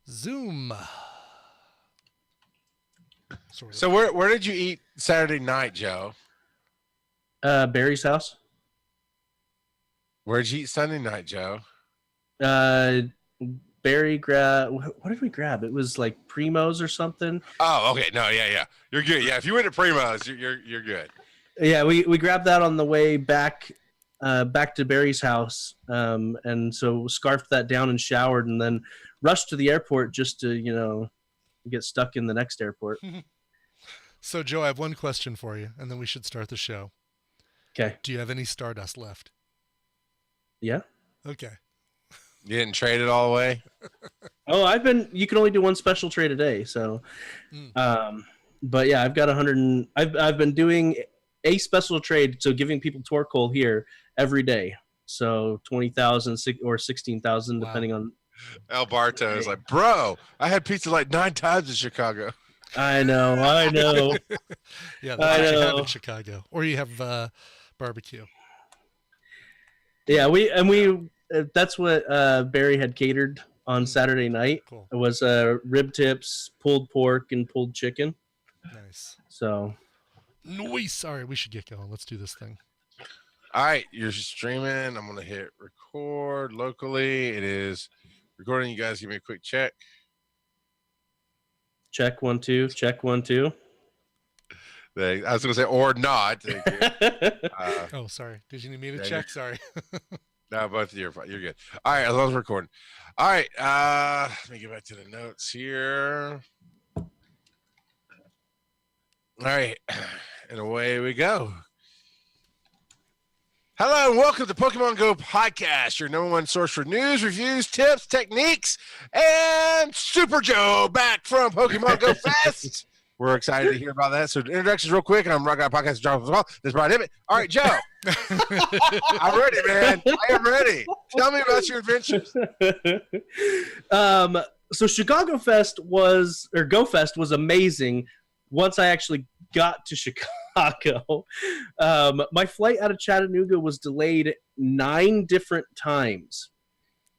Zoom. Sort of. So where did you eat Saturday night, Joe? Barry's house. Where'd you eat Sunday night, Joe? Barry grabbed. What did we grab? It was like Primo's or something. Oh, okay. No, yeah. You're good. Yeah, if you went to Primo's, you're good. Yeah, we grabbed that on the way back to Barry's house, and so scarfed that down and showered, and then rushed to the airport just to get stuck in the next airport. So, Joe, I have one question for you, and then we should start the show. Okay. Do you have any Stardust left? Yeah. Okay. You didn't trade it all away? Oh, you can only do one special trade a day, so. But yeah, I've got 100. I've been doing a special trade, so giving people Torkoal here every day. So 20,000 or 16,000, depending on. Alberto is like, bro, I had pizza like 9 times in Chicago. I know. Yeah, that's what you have in Chicago, or you have barbecue. Yeah, we that's what Barry had catered on Saturday night. Cool. It was rib tips, pulled pork, and pulled chicken. Nice. So. Nice. All right, we should get going. Let's do this thing. All right, you're streaming. I'm going to hit record locally. It is recording. You guys give me a quick check. Check 1 2. Check 1 2. I was going to say or not. Oh, sorry. Did you need me to check? Sorry. No, both of you are fine. You're good. All right, as long as we're recording. All right, let me get back to the notes here. All right, and away we go. Hello and welcome to Pokemon GO Podcast, your number one source for news, reviews, tips, techniques, and Super Joe back from Pokemon GO Fest. We're excited to hear about that. So introductions real quick, and I'm Rock Out Podcast John as well. This is Brian Emmett. All right, Joe. I'm ready, man. I am ready. Tell me about your adventures. So Chicago Fest Go Fest was amazing once I actually got to Chicago. My flight out of Chattanooga was delayed 9 different times.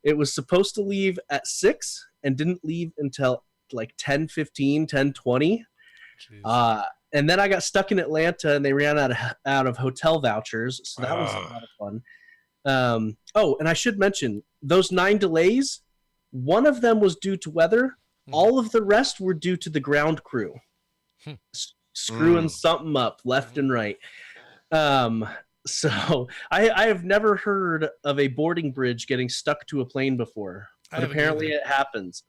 It was supposed to leave at 6 and didn't leave until like 10:15, 10:20. And then I got stuck in Atlanta, and they ran out of hotel vouchers, so that was a lot of fun. And I should mention, those 9 delays, one of them was due to weather. All of the rest were due to the ground crew. Screwing something up left and right. So I have never heard of a boarding bridge getting stuck to a plane before. But apparently it happens.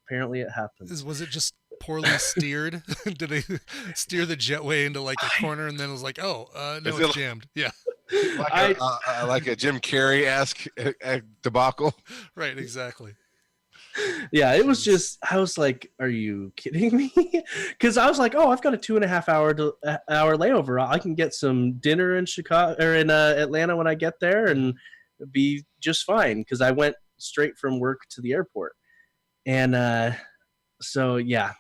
Was it just poorly steered? Did they steer the jetway into like a corner and then it was like, no, it's jammed? Yeah. Like a Jim Carrey-esque debacle. Right, exactly. Yeah, it was just, I was like, are you kidding me? Because I was like, I've got a 2.5 hour layover. I can get some dinner in Chicago or in Atlanta when I get there and be just fine, because I went straight from work to the airport. And so yeah.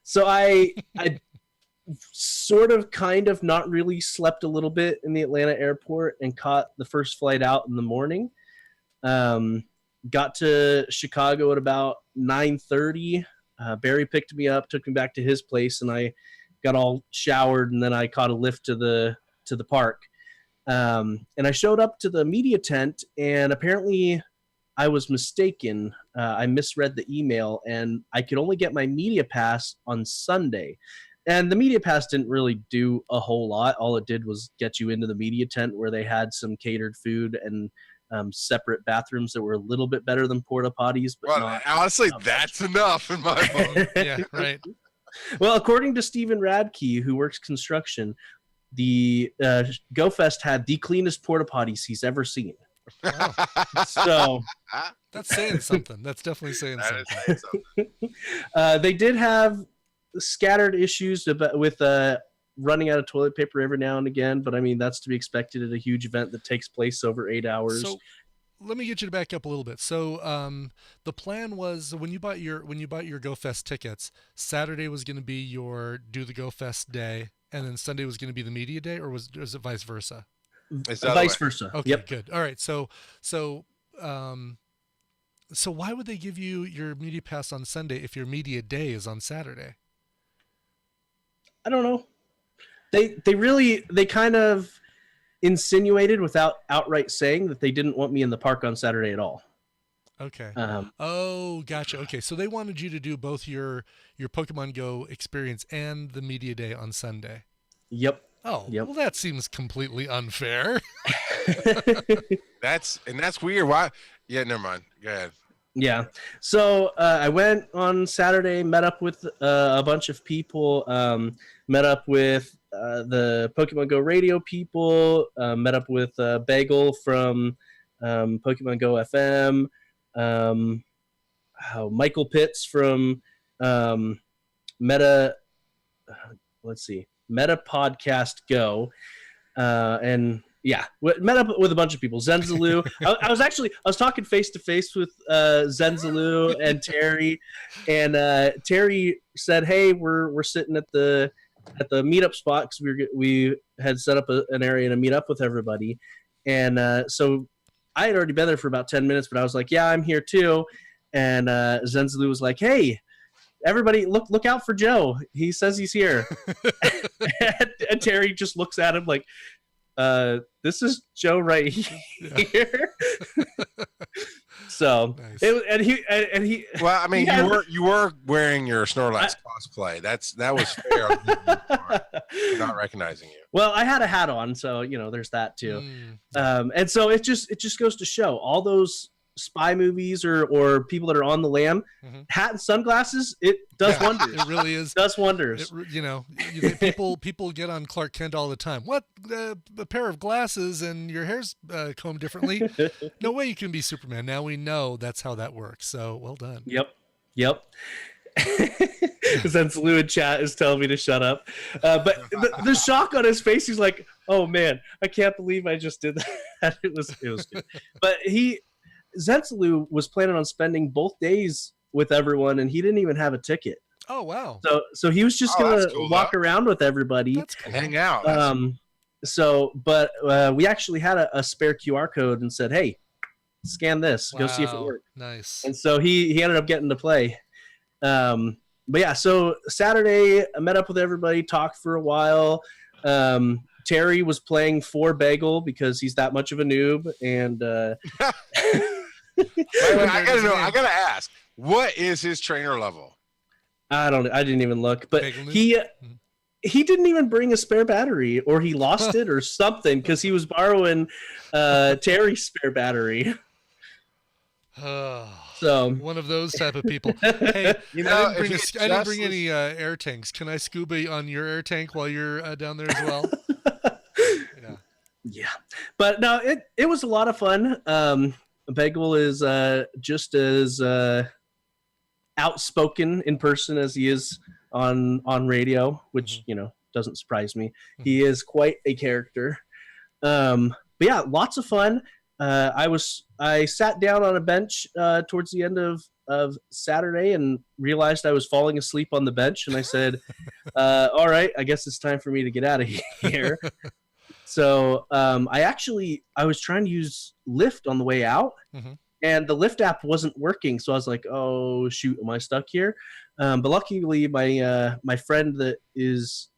So I sort of kind of not really slept a little bit in the Atlanta airport and caught the first flight out in the morning. Got to Chicago at about 9:30. Barry picked me up, took me back to his place, and I got all showered, and then I caught a lift to the park. And I showed up to the media tent, and apparently I was mistaken. I misread the email, and I could only get my media pass on Sunday. And the media pass didn't really do a whole lot. All it did was get you into the media tent, where they had some catered food and separate bathrooms that were a little bit better than porta potties. But honestly, that's enough in my book. Yeah, right. Well, according to Steven Radke, who works construction, the GoFest had the cleanest porta potties he's ever seen. Wow. So that's saying something. That's definitely saying something. They did have scattered issues with running out of toilet paper every now and again, but I mean, that's to be expected at a huge event that takes place over 8 hours. So let me get you to back up a little bit. So the plan was, when you bought your GoFest tickets, Saturday was going to be your do the GoFest day, and then Sunday was going to be the media day, or was it vice versa? It's vice versa. Okay, yep. Good. All right. So So why would they give you your media pass on Sunday if your media day is on Saturday? I don't know. They kind of insinuated without outright saying that they didn't want me in the park on Saturday at all. Okay. Oh, gotcha. Okay, so they wanted you to do both your Pokemon Go experience and the media day on Sunday. Yep. Oh, Yep. well, that seems completely unfair. That's weird. Why? Yeah, never mind. Go ahead. Yeah. So I went on Saturday, met up with a bunch of people, met up with the Pokemon Go radio people, met up with Bagel from Pokemon Go FM, Michael Pitts from Meta Podcast Go, and yeah, met up with a bunch of people. Zenzalu. I was talking face to face with Zenzalu and Terry, and Terry said, "Hey, we're sitting at the meetup spot because we had set up an area to meet up with everybody." And so I had already been there for about 10 minutes, but I was like, "Yeah, I'm here too." And Zenzalu was like, "Hey, everybody, look out for Joe. He says he's here." and Terry just looks at him like, this is Joe right here. So Nice. and he. Well, I mean, you were wearing your Snorlax cosplay. That was fair. I'm not recognizing you. Well, I had a hat on, so there's that too. And so it just goes to show all those spy movies or people that are on the lam, hat and sunglasses, it does wonders. It really is. Does wonders. People get on Clark Kent all the time. What, a pair of glasses and your hair's combed differently? No way you can be Superman. Now we know that's how that works. So well done. Yep. Since Lou in chat is telling me to shut up, but the shock on his face, he's like, "Oh man, I can't believe I just did that." It was good. But Zenzalu was planning on spending both days with everyone, and he didn't even have a ticket. Oh wow! So he was just gonna walk around with everybody and hang out. But we actually had a spare QR code and said, "Hey, scan this. Go see if it works." Nice. And so he ended up getting to play. But yeah, so Saturday I met up with everybody, talked for a while. Terry was playing for Bagel because he's that much of a noob, and wait, I gotta ask, what is his trainer level? I didn't even look, but he didn't even bring a spare battery, or he lost it or something, because he was borrowing Terry's spare battery. So one of those type of people. Hey, I didn't bring any air tanks. Can I scuba on your air tank while you're down there as well? Yeah, but no, it was a lot of fun. Bagel is just as outspoken in person as he is on radio, which doesn't surprise me. He is quite a character. But yeah, lots of fun. I sat down on a bench towards the end of Saturday and realized I was falling asleep on the bench, and I said, all right, I guess it's time for me to get out of here. So I was trying to use Lyft on the way out, and the Lyft app wasn't working. So I was like, oh shoot, am I stuck here? But luckily my friend that is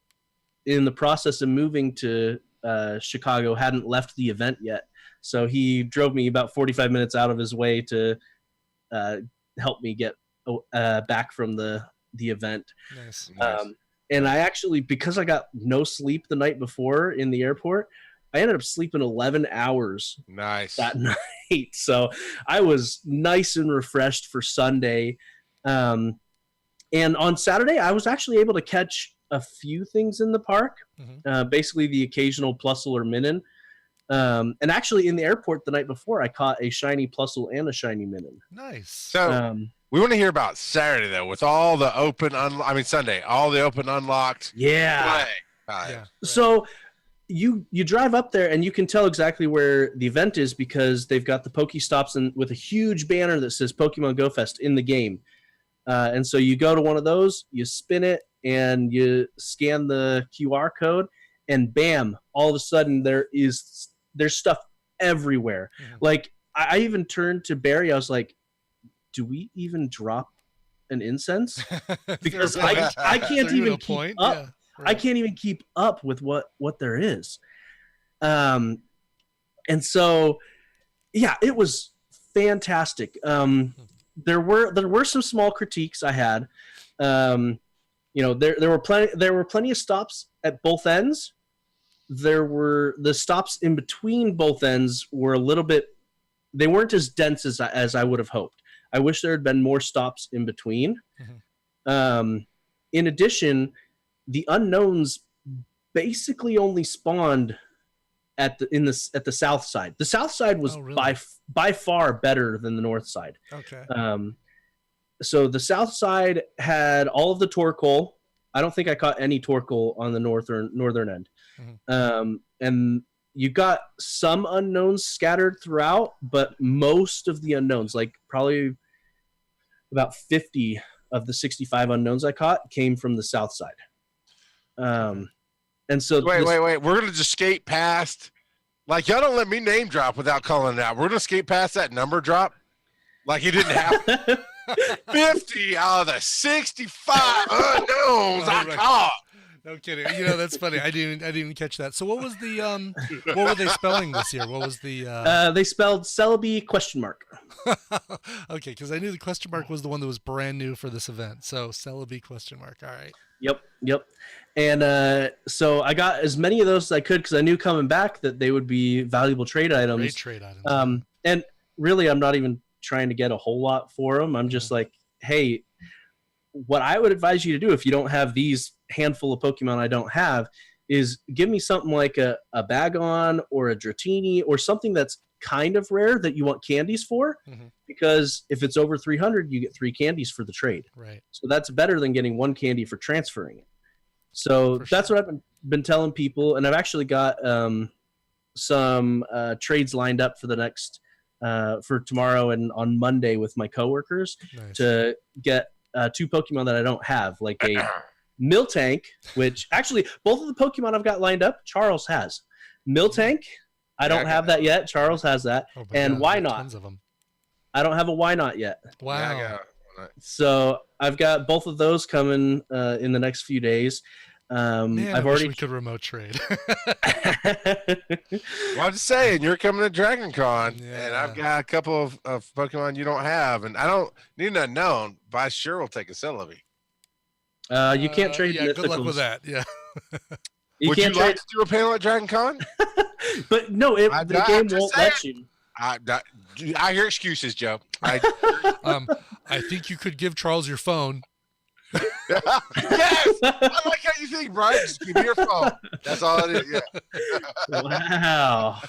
in the process of moving to Chicago hadn't left the event yet. So he drove me about 45 minutes out of his way to help me get back from the event. Nice. And I actually, because I got no sleep the night before in the airport, I ended up sleeping 11 hours that night. So I was nice and refreshed for Sunday. And on Saturday, I was actually able to catch a few things in the park, basically the occasional Plusle or Minun. And actually in the airport the night before, I caught a shiny Plusle and a shiny Minun. Nice. So we want to hear about Saturday though, with all the Sunday, all the open unlocked. Yeah. Right. So you drive up there and you can tell exactly where the event is because they've got the Pokestops and with a huge banner that says Pokemon Go Fest in the game. And so you go to one of those, you spin it, and you scan the QR code, and bam, all of a sudden there's stuff everywhere. Like I even turned to Barry, I was like, do we even drop an incense? Because Fair point. I can't Fair even enough keep point. up. Yeah, I right. can't even keep up with what there is. And so, yeah, it was fantastic. There were some small critiques I had. There were plenty of stops at both ends. There were the stops in between both ends were a little bit. They weren't as dense as I would have hoped. I wish there had been more stops in between. In addition, the unknowns basically only spawned at the south side. The south side was by far better than the north side. Okay. So the south side had all of the Torkoal. I don't think I caught any Torkoal on the northern end. And you got some unknowns scattered throughout, but most of the unknowns, like probably about 50 of the 65 unknowns I caught, came from the south side. And so wait. We're gonna just skate past. Like, y'all don't let me name drop without calling it out. We're gonna skate past that number drop. Like he didn't have 50 out of the 65 unknowns I caught. No kidding. That's funny. I didn't even catch that. So what was the what were they spelling this year? What was the they spelled Celebi ? Okay, because I knew the question mark was the one that was brand new for this event. So Celebi ? All right. Yep. And so I got as many of those as I could because I knew coming back that they would be valuable trade items. Great trade items. And really, I'm not even trying to get a whole lot for them. I'm just like, hey, what I would advise you to do if you don't have these handful of Pokemon I don't have is give me something like a Bagon or a Dratini or something that's kind of rare that you want candies for, because if it's over 300, you get 3 candies for the trade. Right. So that's better than getting 1 candy for transferring it. So that's what I've been telling people, and I've actually got some trades lined up for the next for tomorrow and on Monday with my coworkers to get 2 Pokemon that I don't have, like a Miltank, which actually both of the Pokemon I've got lined up, Charles has. Miltank, I don't have that yet. Charles has that. And why not? Tons of them. I don't have a why not yet. Wow. Yeah, so I've got both of those coming in the next few days. Man, I've I wish already we could remote trade. Well, I'm just saying, you're coming to Dragon Con, and I've got a couple of Pokemon you don't have, and I don't need an unknown, but I sure will take a Celebi. You can't trade mythicals. Good luck with that. Yeah. Would you like to do a panel at Dragon Con? But no, the game won't let you. I hear excuses, Joe. I think you could give Charles your phone. Yes, I like how you think, Brian. Just give me your phone. That's all it is. Yeah. Wow.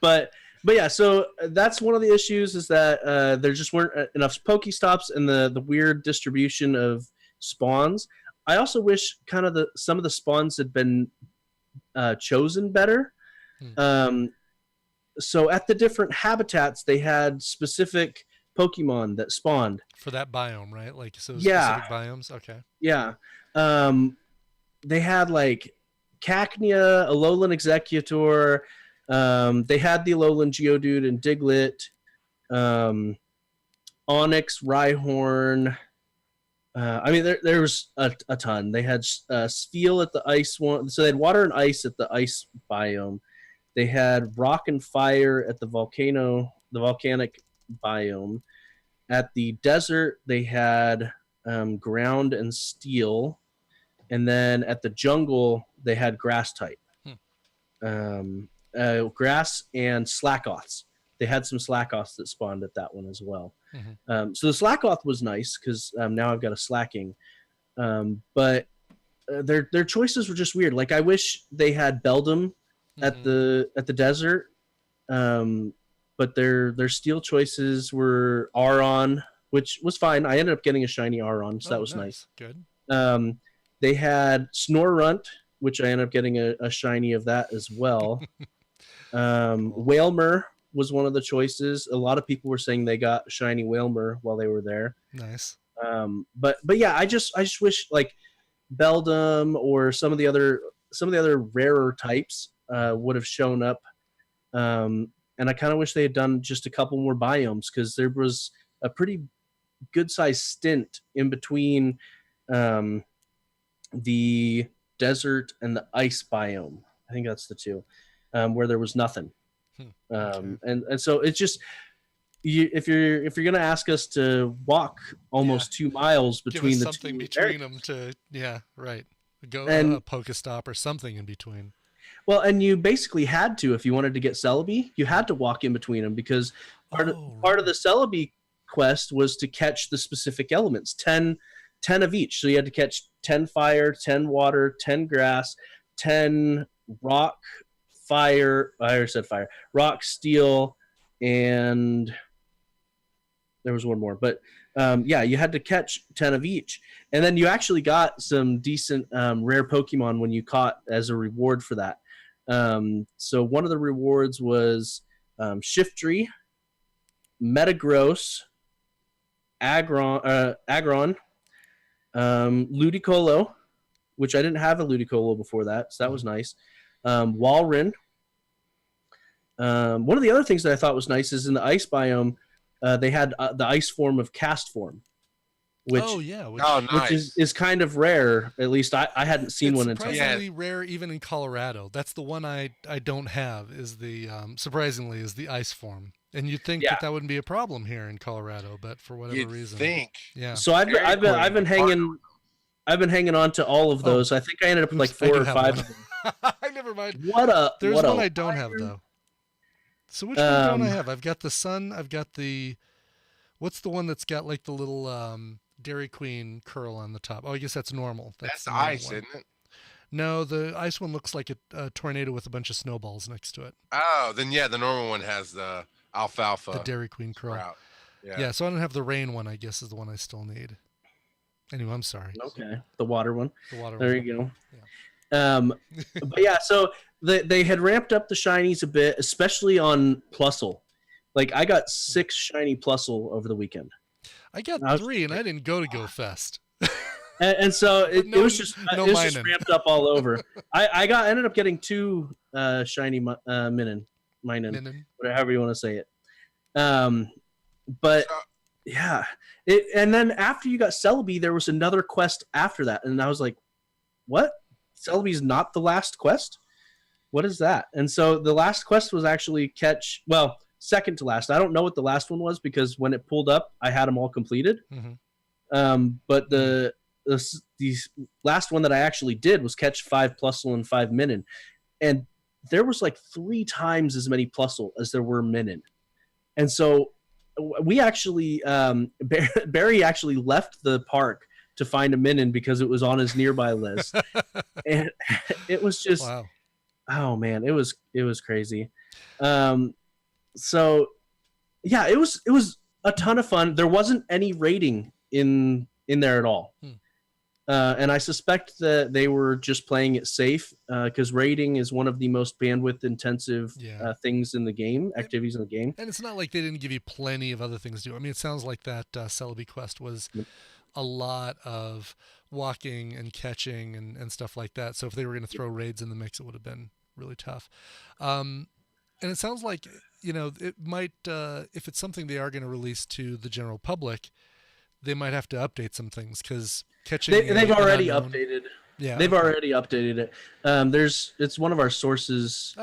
But yeah, so that's one of the issues is that there just weren't enough Pokestops and the weird distribution of spawns. I also wish kind of some of the spawns had been chosen better. So at the different habitats, they had specific Pokemon that spawned for that biome, right? Like specific biomes. Okay. Yeah. They had like Cacnea, Alolan Exeggcutor. They had the Alolan Geodude and Diglett. Onyx, Rhyhorn. I mean, there was a ton. They had Spheal at the ice one. So they had water and ice at the ice biome. They had rock and fire at the volcanic biome. At the desert, they had ground and steel. And then at the jungle, they had grass type. Grass and Slackoths. They had some Slackoths that spawned at that one as well. So the Slackoth was nice because now I've got a Slacking. But their choices were just weird. Like I wish they had Beldum at the desert. But their steel choices were Aron, which was fine. I ended up getting a shiny Aron, so that was nice. Good. They had Snorunt, which I ended up getting a shiny of that as well. Wailmer was one of the choices. A lot of people were saying they got shiny Wailmer while they were there. Nice. But yeah, I just wish like Beldum or some of the other rarer types would have shown up and I kind of wish they had done just a couple more biomes, because there was a pretty good sized stint in between the desert and the ice biome. I think that's the two, where there was nothing. Okay. And so it's just, if you're gonna ask us to walk almost 2 miles between the something two between them to right, go and a Pokestop or something in between. well, and you basically had to, if you wanted to get Celebi, you had to walk in between them, because part of the Celebi quest was to catch the specific elements, 10 of each. So you had to catch 10 fire, 10 water, 10 grass, 10 rock, fire. I already said fire, rock, steel, and there was one more. But you had to catch 10 of each. And then you actually got some decent rare Pokemon when you caught as a reward for that. So one of the rewards was Shiftry, Metagross, Aggron, Ludicolo, which I didn't have a Ludicolo before that, so that was nice. Walrein. One of the other things that I thought was nice is in the ice biome, they had the ice form of Cast Form, which is kind of rare. At least I hadn't seen one until. Surprisingly rare, even in Colorado. That's the one I don't have. Is the surprisingly is the ice form, and you'd think that wouldn't be a problem here in Colorado, but for whatever reason, So I've been hanging on to all of those. I think I ended up with like 4 or 5 of them. I never mind. There's one I don't have though. So which one don't I have? I've got the Sun. I've got the. What's the one that's got like the little Dairy Queen curl on the top? Oh, I guess that's normal. That's the ice, isn't it? No, the ice one looks like a tornado with a bunch of snowballs next to it. Oh, then the normal one has the alfalfa. The Dairy Queen curl. Sprout. Yeah, so I don't have the rain one, I guess, is the one I still need. Anyway, I'm sorry. Okay, the water one. The water there one. You go. Yeah. But yeah, so they had ramped up the shinies a bit, especially on Plusle. Like, I got 6 shiny Plusle over the weekend. I got 3, and I didn't go to Go Fest. And so it was just ramped up all over. I ended up getting 2 shiny Minun, whatever you want to say it. But yeah, and then after you got Celebi, there was another quest after that, and I was like, "What? Celebi's not the last quest? What is that?" And so the last quest was actually second to last. I don't know what the last one was, because when it pulled up, I had them all completed. Mm-hmm. But the last one that I actually did was catch 5 Plusle and 5 Minun, and there was like 3 times as many Plusle as there were Minun. And so we actually Barry actually left the park to find a Minun because it was on his nearby list. And it was just oh man, it was crazy. So yeah, it was a ton of fun. There wasn't any rating in there at all. And I suspect that they were just playing it safe, because raiding is one of the most bandwidth intensive things in the game, activities in the game. And it's not like they didn't give you plenty of other things to do. I mean, it sounds like that Celebi quest was a lot of walking and catching and stuff like that. So if they were going to throw raids in the mix, it would have been really tough. And it sounds like, it might, if it's something they are going to release to the general public, they might have to update some things, because catching they've already updated. Yeah, they've already updated it. It's one of our sources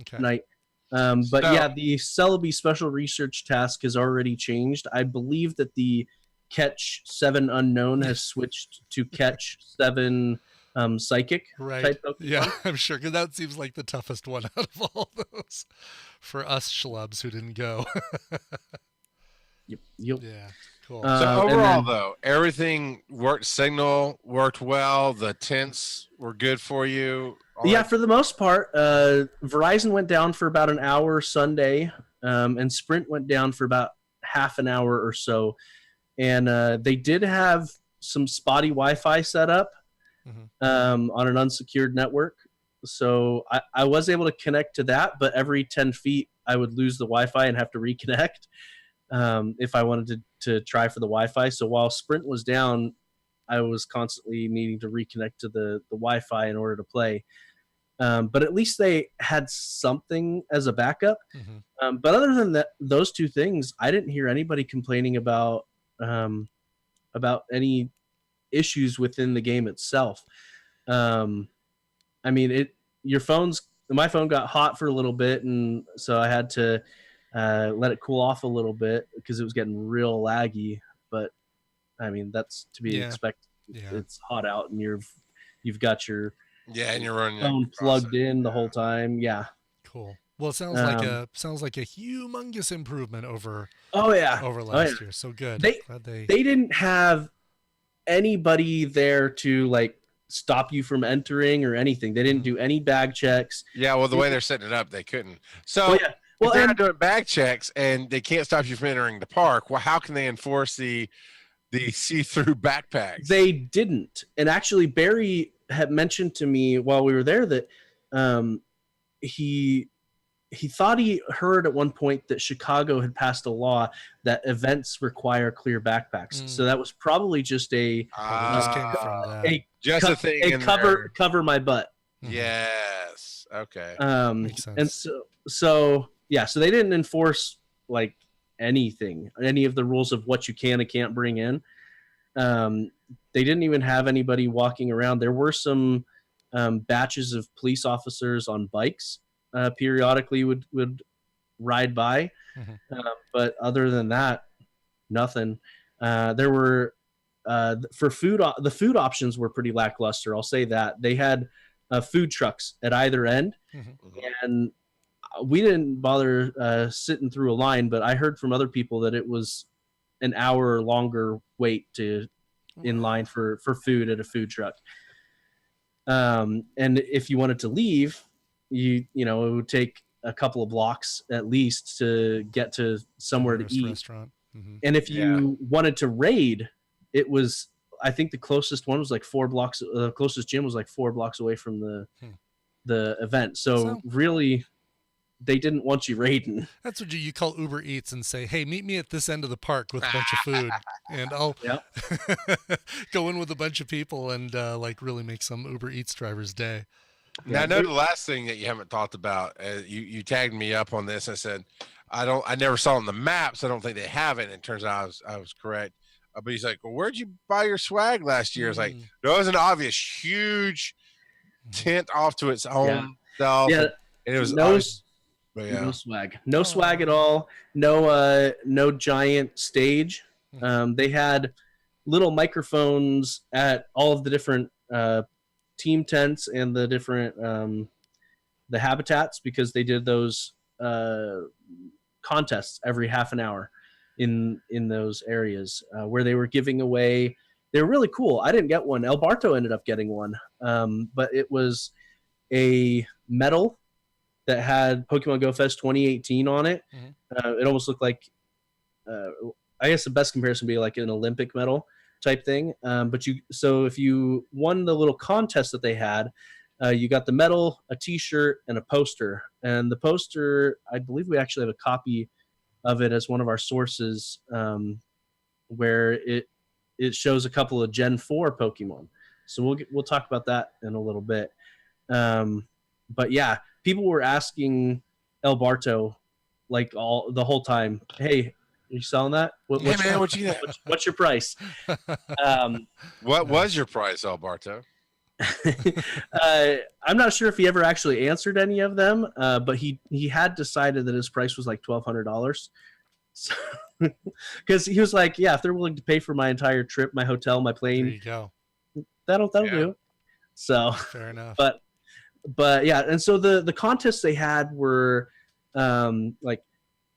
tonight. But yeah, the Celebi special research task has already changed. I believe that the catch 7 unknown has switched to catch 7 psychic. Right. Yeah, I'm sure, because that seems like the toughest one out of all those for us schlubs who didn't go. Yep. Yeah. Cool. So overall, though, everything worked. Signal worked well. The tints were good for you. For the most part. Verizon went down for about an hour Sunday, and Sprint went down for about half an hour or so. And they did have some spotty Wi-Fi set up on an unsecured network. So I was able to connect to that, but every 10 feet I would lose the Wi-Fi and have to reconnect. If I wanted to try for the Wi-Fi. So while Sprint was down, I was constantly needing to reconnect to the Wi-Fi in order to play. But at least they had something as a backup. Mm-hmm. But other than that, those two things, I didn't hear anybody complaining about any issues within the game itself. I mean, my phone got hot for a little bit, and so I had to let it cool off a little bit because it was getting real laggy. But I mean, that's to be expected. Yeah. It's hot out, and you've got your and you're running phone plugged in the whole time. Yeah. Cool. Well, it sounds like a humongous improvement over last year. So good. They didn't have anybody there to like stop you from entering or anything. They didn't do any bag checks. Yeah, well, the way they're setting it up, they couldn't. So if they're not doing bag checks and they can't stop you from entering the park, well, how can they enforce the see-through backpacks? They didn't. And actually, Barry had mentioned to me while we were there that he thought he heard at one point that Chicago had passed a law that events require clear backpacks. So that was probably just a cover my butt. Yes. Okay. Makes sense. And so they didn't enforce like anything, any of the rules of what you can and can't bring in. They didn't even have anybody walking around. There were some batches of police officers on bikes periodically would ride by. But other than that, nothing. There were for food. The food options were pretty lackluster. I'll say that. They had food trucks at either end, and we didn't bother sitting through a line. But I heard from other people that it was an hour or longer wait in line for food at a food truck. And if you wanted to leave, it would take a couple of blocks at least to get to somewhere to eat. Restaurant. And if you wanted to raid, it was, I think the closest one was like 4 blocks. The closest gym was like 4 blocks away from the event. So really, they didn't want you raiding. That's what you call Uber Eats and say, hey, meet me at this end of the park with a bunch of food. And I'll go in with a bunch of people and really make some Uber Eats driver's day. Now, I know the last thing that you haven't talked about, you tagged me up on this. I said, I never saw it on the maps. I don't think they have it. And it turns out I was correct. But he's like, well, where'd you buy your swag last year? It's like, no, it was an obvious, huge tent off to its own stuff. Yeah. And it was no swag. No swag at all. No giant stage. They had little microphones at all of the different team tents and the different the habitats, because they did those contests every half an hour in those areas where they were giving away. They were really cool. I didn't get one. El Barto ended up getting one, but it was a medal that had Pokemon Go Fest 2018 on it. It almost looked like, I guess the best comparison would be like an Olympic medal type thing. So if you won the little contest that they had, you got the medal, a t-shirt, and a poster. And the poster, I believe we actually have a copy of it as one of our sources, where it shows a couple of Gen 4 Pokemon. So we'll talk about that in a little bit. But yeah, people were asking El Barto the whole time, hey, are you selling that? What's your price? What was your price, El Barto? I'm not sure if he ever actually answered any of them, but he had decided that his price was like $1,200. So, because he was like, yeah, if they're willing to pay for my entire trip, my hotel, my plane, there you go. That'll do. So fair enough. But yeah, and so the contests they had were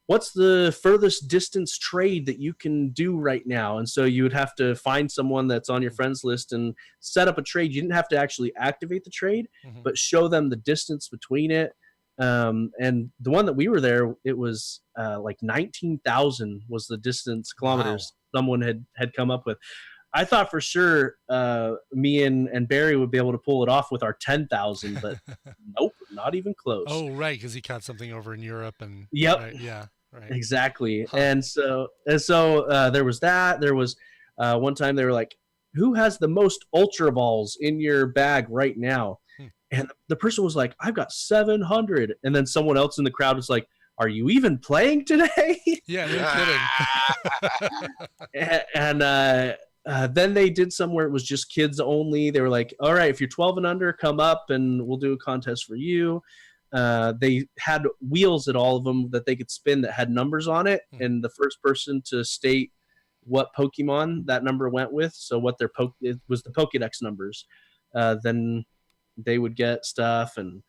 what's the furthest distance trade that you can do right now? And so you would have to find someone that's on your friends list and set up a trade. You didn't have to actually activate the trade, but show them the distance between it. And the one that we were there, it was like 19,000 was the distance kilometers someone had come up with. I thought for sure me and Barry would be able to pull it off with our 10,000, but nope, not even close. Oh, right, because he caught something over in Europe. And yep. Right, yeah. Right. Exactly. Huh. And so there was that. There was one time they were like, who has the most Ultra Balls in your bag right now? And the person was like, I've got 700. And then someone else in the crowd was like, are you even playing today? Yeah, no kidding. And then they did somewhere it was just kids only. They were like, all right, if you're 12 and under, come up and we'll do a contest for you. They had wheels at all of them that they could spin that had numbers on it. And the first person to state what Pokemon that number went with, so what their it was the Pokédex numbers, then they would get stuff. And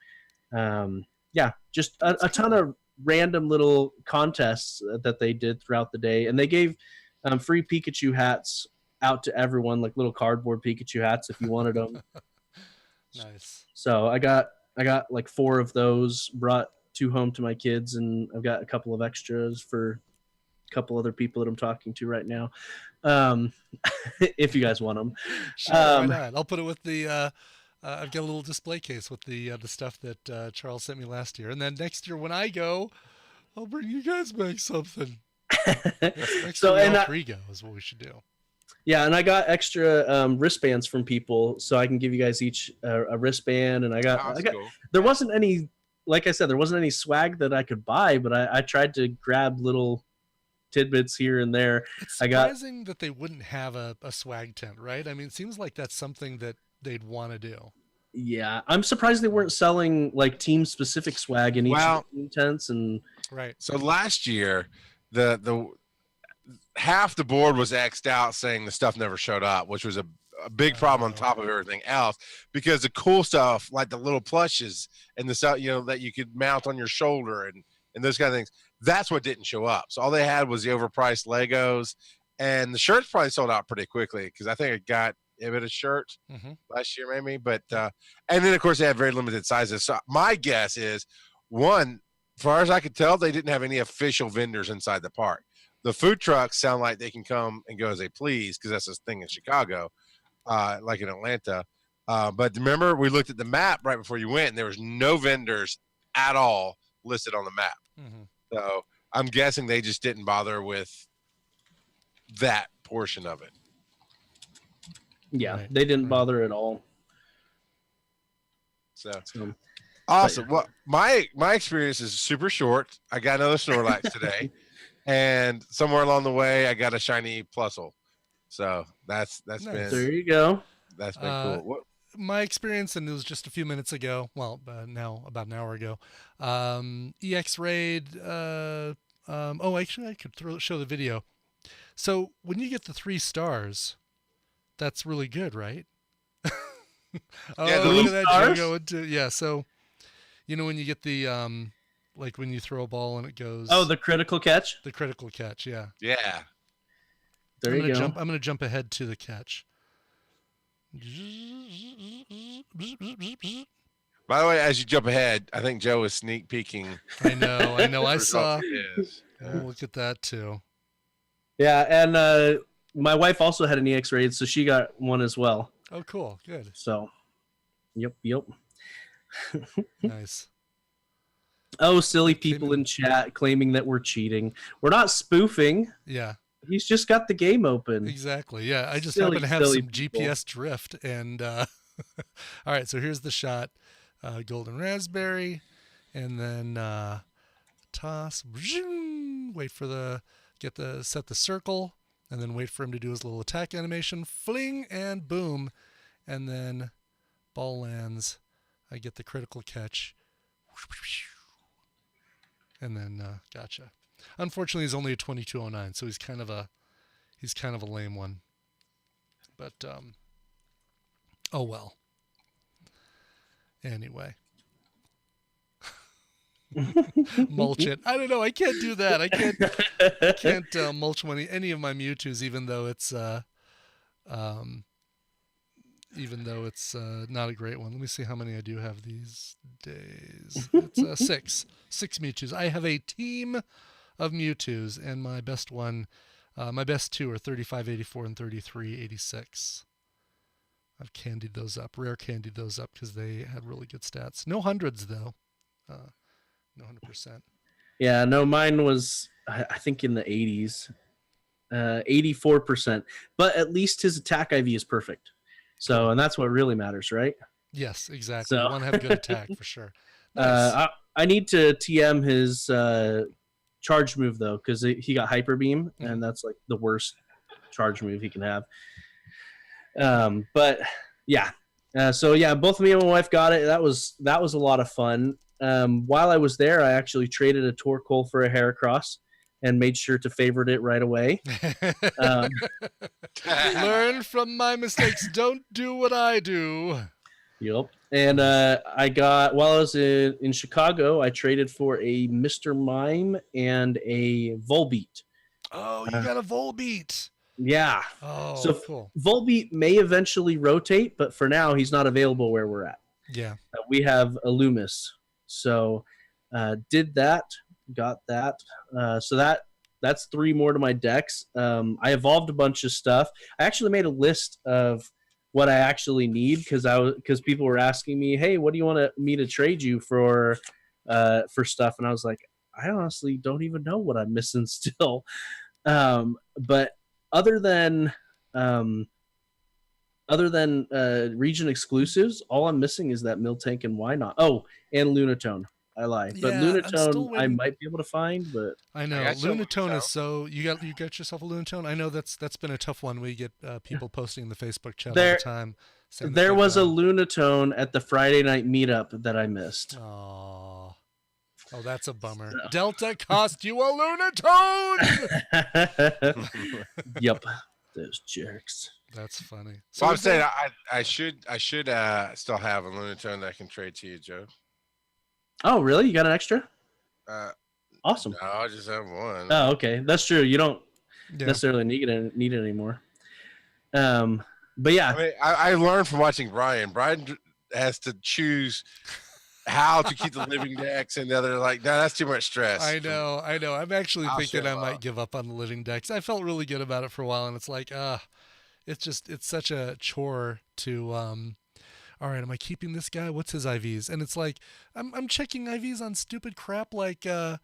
just a ton of random little contests that they did throughout the day. And they gave free Pikachu hats out to everyone, like little cardboard Pikachu hats if you wanted them. Nice. So I got like 4 of those, brought 2 home to my kids, and I've got a couple of extras for a couple other people that I'm talking to right now. If you guys want them. Sure, why not? I'll put it with the I've got a little display case with the stuff that Charles sent me last year, and then next year when I go, I'll bring you guys back something. Next So year, all 3 go is what we should do. Yeah, and I got extra wristbands from people, so I can give you guys each a wristband. And I got cool. There wasn't any, like I said, there wasn't any swag that I could buy, but I tried to grab little tidbits here and there. It's surprising that they wouldn't have a swag tent, right? I mean, it seems like that's something that they'd want to do. Yeah, I'm surprised they weren't selling like team specific swag in each of the team tents. And right. So last year, the half the board was X'd out saying the stuff never showed up, which was a big problem on top of everything else, because the cool stuff like the little plushes and the stuff, that you could mount on your shoulder and those kind of things, that's what didn't show up. So all they had was the overpriced Legos, and the shirts probably sold out pretty quickly because I think I got a bit of shirt last year maybe, but and then of course they had very limited sizes. So my guess is, one, as far as I could tell, they didn't have any official vendors inside the park. The food trucks sound like they can come and go as they please because that's the thing in Chicago, like in Atlanta. But remember, we looked at the map right before you went, and there was no vendors at all listed on the map. So I'm guessing they just didn't bother with that portion of it. Yeah, they didn't bother at all. So awesome. Well, my experience is super short. I got another Snorlax today. And somewhere along the way, I got a shiny Plusle. So that's nice. There you go. That's been cool. My experience, and it was just a few minutes ago. Well, now about an hour ago. EX Raid. Actually, I could show the video. So when you get the 3 stars, that's really good, right? Yeah, look at that Joe going to, yeah. So when you get the like when you throw a ball and it goes. Oh, the critical catch? The critical catch, yeah. Yeah. There you go. I'm going to jump ahead to the catch. By the way, as you jump ahead, I think Joe is sneak peeking. I know. I saw. Oh, look at that too. Yeah, and my wife also had an EX Raid, so she got one as well. Oh, cool. Good. So, yep. Nice. Oh, silly people in chat claiming that we're cheating. We're not spoofing. Yeah. He's just got the game open. Exactly. Yeah. I just happen to have some GPS drift. And all right. So here's the shot. Golden raspberry. And then toss. Wait for set the circle. And then wait for him to do his little attack animation. Fling and boom. And then ball lands. I get the critical catch. And then gotcha. Unfortunately, he's only a 2209, so he's kind of a lame one. But oh well. Anyway. Mulch it. I don't know. I can't do that. I can't mulch any of my Mewtwo's, even though it's not a great one. Let me see how many I do have these days. It's 6 Mewtwo's. I have a team of Mewtwo's, and my best 2 are 3584 and 3386. I've candied those up, rare candied those up because they had really good stats. No hundreds though. No 100%. Yeah, no, mine was I think in the 80s, 84%. But at least his attack IV is perfect. So, and that's what really matters, right? Yes, exactly. So You want to have a good attack for sure. Nice. I need to TM his charge move though, because he got hyper beam, and that's like the worst charge move he can have. But yeah, so yeah, both me and my wife got it. That was a lot of fun. While I was there, I actually traded a Torkoal for a Heracross and made sure to favorite it right away. Learn from my mistakes. Don't do what I do. Yep. And I got, while I was in Chicago, I traded for a Mr. Mime and a Volbeat. Oh, you got a Volbeat. Yeah. Oh, so cool. Volbeat may eventually rotate, but for now, he's not available where we're at. Yeah. We have a Loomis. So did that, got that. So that's 3 more to my decks. I evolved a bunch of stuff. I actually made a list of what I actually need because people were asking me, hey, what do you want me to trade you for stuff? And I was like, I honestly don't even know what I'm missing still. But other than region exclusives, all I'm missing is that Miltank and Wynot. Oh, and Lunatone. I lie, but Yeah, Lunatone I might be able to find, but I know Lunatone is so you got yourself a Lunatone. I know that's been a tough one. We get people posting in the Facebook chat all the time. There was a Lunatone at the Friday night meetup that I missed. Oh, that's a bummer. So. Delta cost you a Lunatone. Yep, those jerks. That's funny. So I'm saying I should still have a Lunatone that I can trade to you, Joe. Oh, really? You got an extra? Awesome. No, I just have one. Oh, okay. That's true. You don't necessarily need it anymore. But yeah. I mean, I learned from watching Brian. Brian has to choose how to keep the living decks, and the other like, no, that's too much stress. I know. I'm actually thinking I might give up on the living decks. I felt really good about it for a while, and it's like, it's such a chore to all right, am I keeping this guy? What's his IVs? And it's like I'm checking IVs on stupid crap like a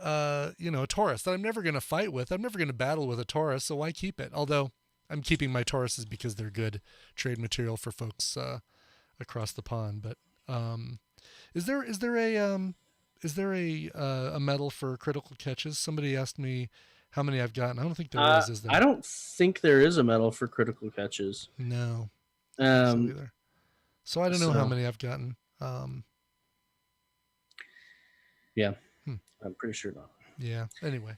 Taurus that I'm never going to fight with. I'm never going to battle with a Taurus, so why keep it? Although I'm keeping my Tauruses because they're good trade material for folks across the pond. But is there a medal for critical catches? Somebody asked me how many I've gotten. I don't think there is. Is there? I don't think there is a medal for critical catches. No. Either. So I don't know how many I've gotten. Yeah, I'm pretty sure not. Yeah. Anyway.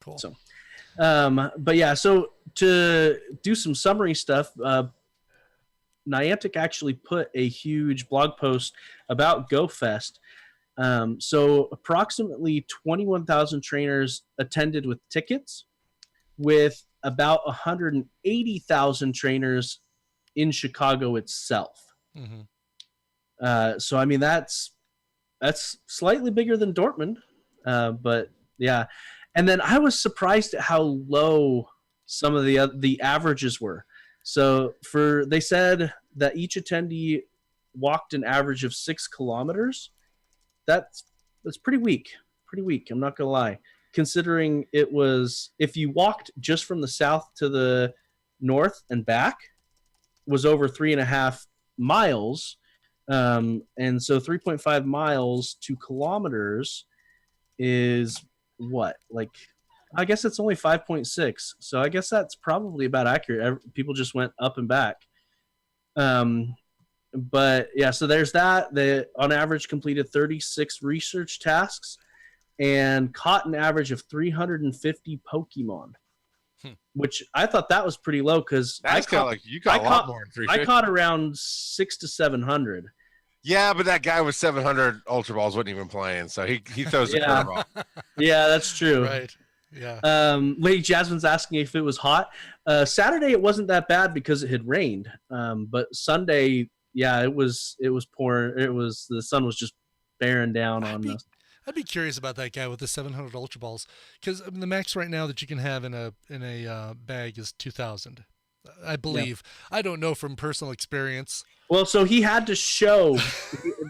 Cool. So, but yeah, so to do some summary stuff, Niantic actually put a huge blog post about Go Fest. So approximately 21,000 trainers attended with tickets, with about 180,000 trainers in Chicago itself. Mm-hmm. So I mean that's slightly bigger than Dortmund, but yeah. And then I was surprised at how low some of the averages were. So they said that each attendee walked an average of 6 kilometers. That's pretty weak. Pretty weak. I'm not gonna lie. Considering it was, if you walked just from the south to the north and back, was over 3.5 miles. And so 3.5 miles, 2 kilometers is what? Like, I guess it's only 5.6. So I guess that's probably about accurate. People just went up and back. But yeah, so there's that. They on average completed 36 research tasks and caught an average of 350 Pokemon. Which I thought that was pretty low because you got a lot more than 350. I caught around 600 to 700. Yeah, but that guy with 700 Ultra Balls wasn't even playing, so he throws the curveball. Yeah, that's true. Right. Yeah. Lady Jasmine's asking if it was hot. Saturday it wasn't that bad because it had rained. But Sunday, yeah, it was pouring. The sun was just bearing down on us. I'd be curious about that guy with the 700 Ultra Balls, because the max right now that you can have in a bag is 2,000, I believe. Yeah. I don't know from personal experience. Well, so he had to show,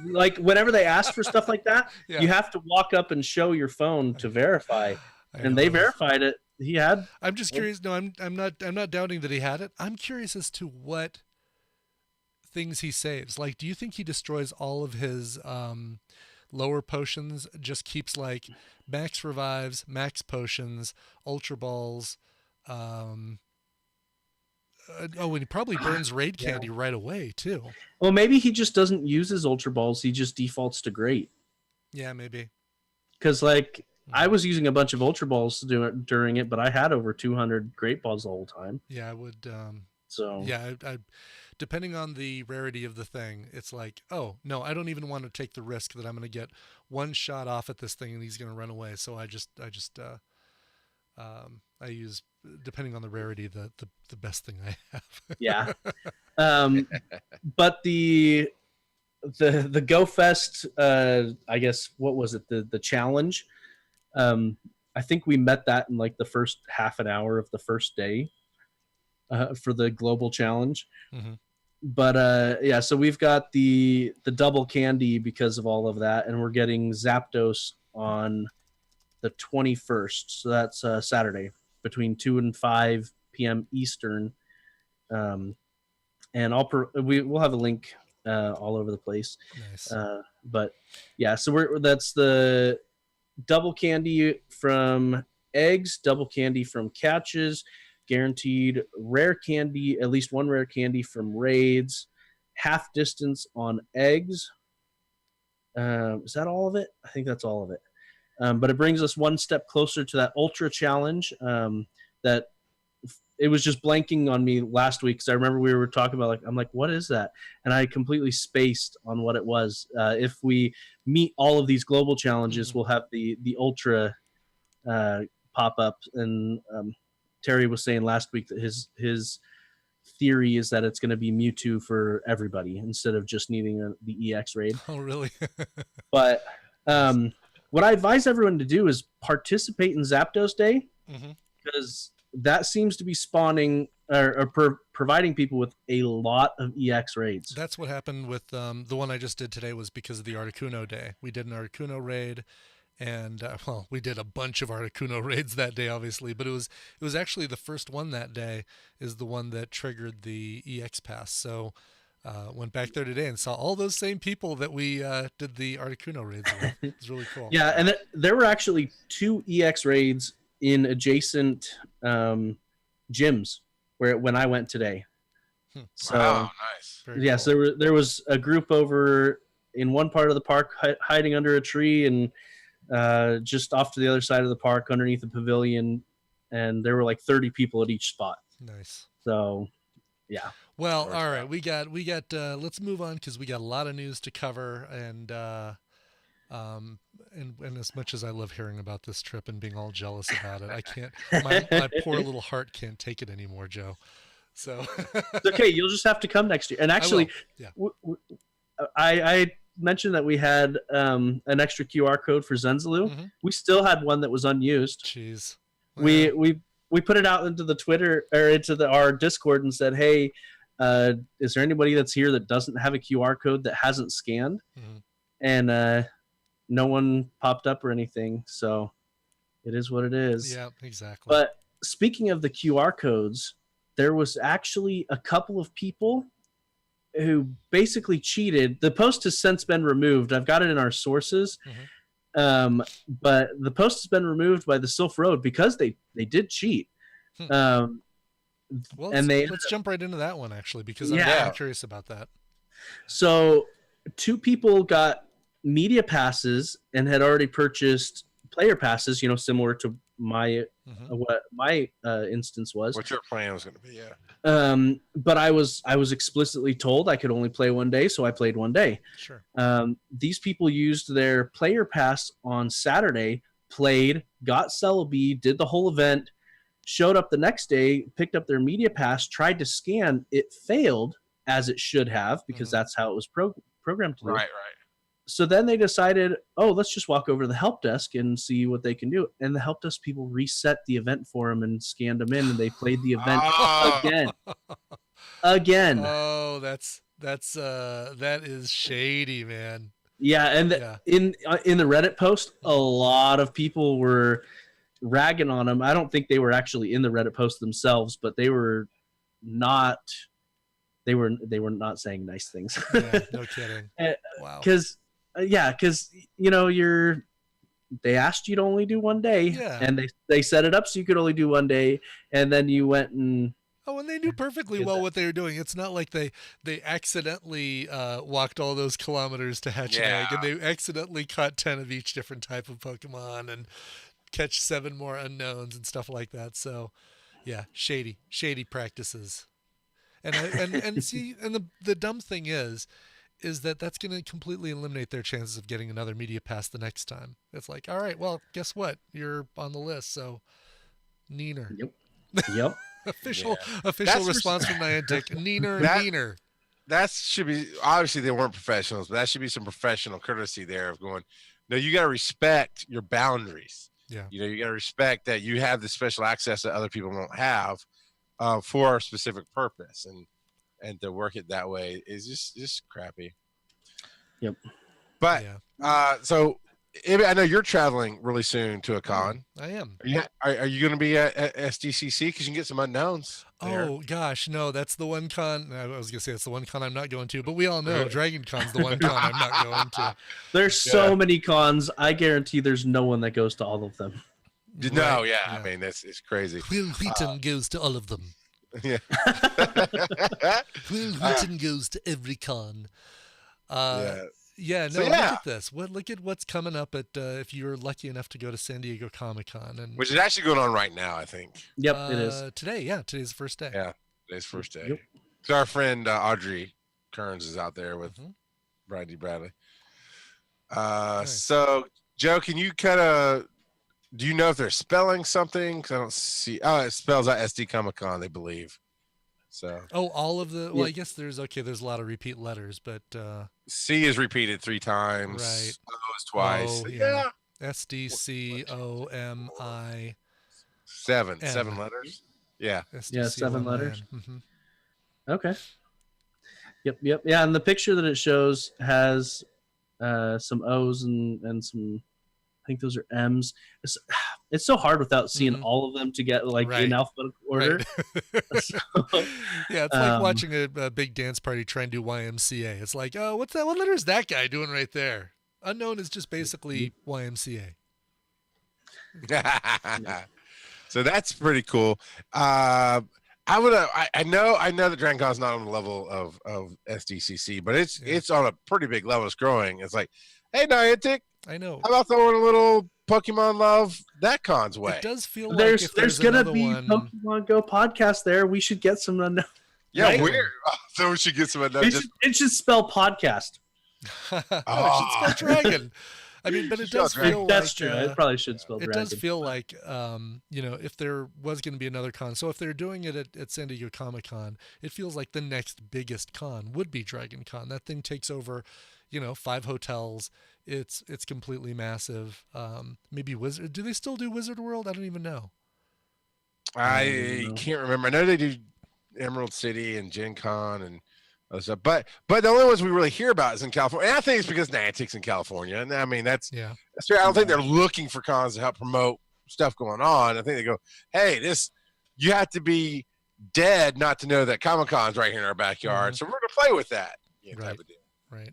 like whenever they ask for stuff like that, you have to walk up and show your phone to verify, and they verified it. He had. I'm just curious. No, I'm not doubting that he had it. I'm curious as to what things he saves? Like, do you think he destroys all of his lower potions, just keeps like max revives, max potions, ultra balls, and he probably burns raid candy right away too. Well, maybe he just doesn't use his ultra balls. He just defaults to great. Yeah, maybe. Because like I was using a bunch of ultra balls during it, but I had over 200 great balls the whole time. Yeah, I would. So yeah, I depending on the rarity of the thing, it's like, oh no, I don't even want to take the risk that I'm going to get one shot off at this thing and he's going to run away. So I use, depending on the rarity, the best thing I have. yeah. But the Go Fest, I guess, what was it? The challenge. I think we met that in like the first half an hour of the first day for the global challenge. Mm-hmm. But yeah, so we've got the double candy because of all of that, and we're getting Zapdos on the 21st. So that's Saturday between 2 and 5 p.m. Eastern. And we'll have a link all over the place. Nice. But yeah, so that's the double candy from eggs, double candy from catches, guaranteed rare candy, at least one rare candy from raids, half distance on eggs. Is that all of it? I think that's all of it. But it brings us one step closer to that ultra challenge that it was just blanking on me last week because I remember we were talking about, like, I'm like, what is that? And I completely spaced on what it was. If we meet all of these global challenges, we'll have the ultra pop up. And Terry was saying last week that his theory is that it's going to be Mewtwo for everybody instead of just needing the EX raid. Oh, really? But what I advise everyone to do is participate in Zapdos Day, because that seems to be spawning or providing people with a lot of EX raids. That's what happened with the one I just did today, was because of the Articuno Day. We did an Articuno raid, and we did a bunch of Articuno raids that day, obviously, but it was actually the first one that day is the one that triggered the EX pass. So went back there today and saw all those same people that we did the Articuno raids with. It was really cool. Yeah, and there were actually 2 EX raids in adjacent gyms when I went today. So, wow, nice. Very yes, cool. there was a group over in one part of the park hiding under a tree, and just off to the other side of the park underneath the pavilion, and there were like 30 people at each spot. Nice. So, yeah. Well, all right, we got. Let's move on because we got a lot of news to cover, and as much as I love hearing about this trip and being all jealous about it, I can't. My poor little heart can't take it anymore, Joe. So It's okay. You'll just have to come next year. And actually, I mentioned that we had an extra QR code for Zenzalu. We still had one that was unused. Jeez. We put it out into the Twitter or into our Discord and said, hey, is there anybody that's here that doesn't have a QR code that hasn't scanned? And no one popped up or anything. So it is what it is. Yeah, exactly. But speaking of the QR codes, there was actually a couple of people who basically cheated. The post has since been removed. I've got it in our sources. But the post has been removed by the Sylph Road because they did cheat. Well, let's jump right into that one, actually, because I'm curious about that. So 2 people got media passes and had already purchased player passes, similar to my what my instance was. What your plan was going to be, yeah. But I was explicitly told I could only play one day, so I played one day. Sure. These people used their player pass on Saturday, played, got Celebi, did the whole event, showed up the next day, picked up their media pass, tried to scan. It failed, as it should have, because that's how it was programmed to do. Right. So then they decided, let's just walk over to the help desk and see what they can do. And the help desk people reset the event for them and scanned them in, and they played the event again. Oh, that is shady, man. Yeah, and in the Reddit post, a lot of people were ragging on them. I don't think they were actually in the Reddit post themselves, but they were not they were not saying nice things. Yeah, no kidding. Wow. Because they asked you to only do one day, Yeah. and they set it up so you could only do one day, and then you went and Oh, and they knew perfectly well what they were doing. It's not like they accidentally walked all those kilometers to hatch an egg, and they accidentally caught 10 of each different type of Pokemon and catch 7 more unknowns and stuff like that. So, yeah, shady practices. And the dumb thing is that's going to completely eliminate their chances of getting another media pass the next time. It's like, all right, well, guess what? You're on the list, so neener. Yep. official response from Niantic. Neener. That should be, obviously they weren't professionals, but that should be some professional courtesy there of going, no, you got to respect your boundaries. Yeah. You got to respect that you have the special access that other people won't have for a specific purpose, and to work it that way is just crappy. Yep. But so I know you're traveling really soon to a con. I am. Are you going to be at SDCC? Because you can get some unknowns there. Oh gosh, no, that's the one con. I was gonna say it's the one con I'm not going to, but we all know Dragon Con's the one con I'm not going to. There's so many cons. I guarantee there's no one that goes to all of them. No, I mean it's crazy. Will Wheaton goes to all of them. Yeah. Will Wheaton goes to every con. Look at this. Look at what's coming up at if you're lucky enough to go to San Diego Comic-Con, and which is actually going on right now, I think. Yep, it is. Today, today's the first day. Yeah, today's the first day. Yep. So our friend Audrey Kearns is out there with Bradley Bradley. Nice. So Joe, can you do you know if they're spelling something? Because I don't see. Oh, it spells out SD Comic Con, they believe. So. Oh, all of the. Well, I guess there's a lot of repeat letters, but C is repeated 3 times. Right. O is twice. Oh, yeah. SDCOMI. 7 letters. Yeah. 7 letters. Mm-hmm. Okay. Yep. Yeah, and the picture that it shows has some O's and some. I think those are M's. It's so hard without seeing all of them to get in alphabetical order. Right. Yeah, it's like watching a big dance party try and do YMCA. It's like, oh, what's that? What letter is that guy doing right there? Unknown is just basically YMCA. So that's pretty cool. I know that Dragon Con's not on the level of SDCC, but it's on a pretty big level. It's growing. It's like, hey, Niantic, I know. how about throwing a little Pokemon love that con's way? It does feel like there's gonna be Pokemon Go podcast there. We should get some unknown. Yeah, right? Weird. So we should get some unknown. It should spell podcast. It should spell dragon. I mean, but it does feel that's true. It probably should spell dragon. It does feel like, if there was going to be another con. So if they're doing it at San Diego Comic-Con, it feels like the next biggest con would be Dragon Con. That thing takes over, 5 hotels. It's completely massive. Maybe Wizard. Do they still do Wizard World? I don't even know. I can't remember. I know they do Emerald City and Gen Con and other stuff, but the only ones we really hear about is in California. And I think it's because Niantic's in California, and I mean that's fair. I don't think they're looking for cons to help promote stuff going on. I think they go, hey, you have to be dead not to know that Comic-Con's right here in our backyard, so we're gonna play with that type of deal. Right.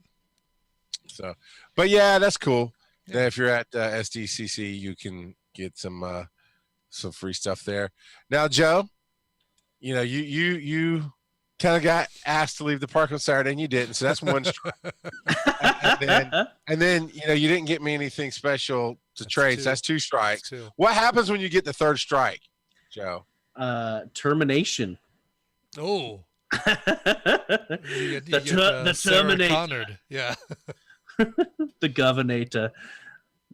So, but yeah, that's cool. Yeah. If you're at SDCC, you can get some free stuff there. Now, Joe, you kind of got asked to leave the park on Saturday, and you didn't. So that's one strike. and then you didn't get me anything special to trade. So that's 2 strikes. That's 2. What happens when you get the 3rd strike, Joe? Termination. Oh. The Terminator. Yeah. The Governator.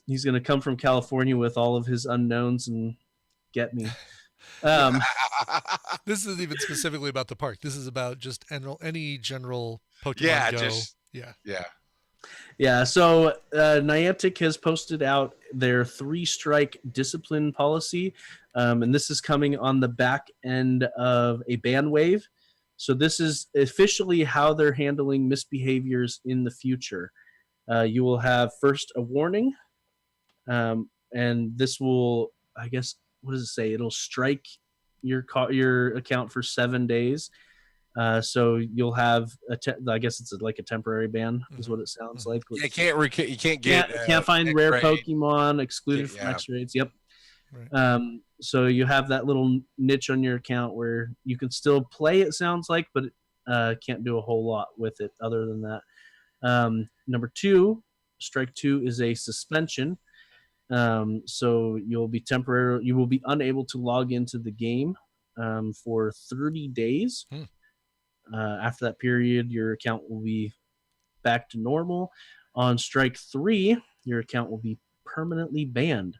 He's going to come from California with all of his unknowns and get me. This isn't even specifically about the park. This is about just any general Pokemon Go. Yeah. So Niantic has posted out their 3-strike discipline policy, and this is coming on the back end of a ban wave. So this is officially how they're handling misbehaviors in the future. You will have first a warning, and this will, I guess, what does it say? It'll strike your account for 7 days. So you'll have I guess it's like a temporary ban is what it sounds like. You can't get find rare Pokemon, excluded from X raids. Yep. Right. So you have that little niche on your account where you can still play, it sounds like, but can't do a whole lot with it other than that. Number 2, strike 2 is a suspension. So you will be unable to log into the game for 30 days. After that period, your account will be back to normal. On strike 3, your account will be permanently banned.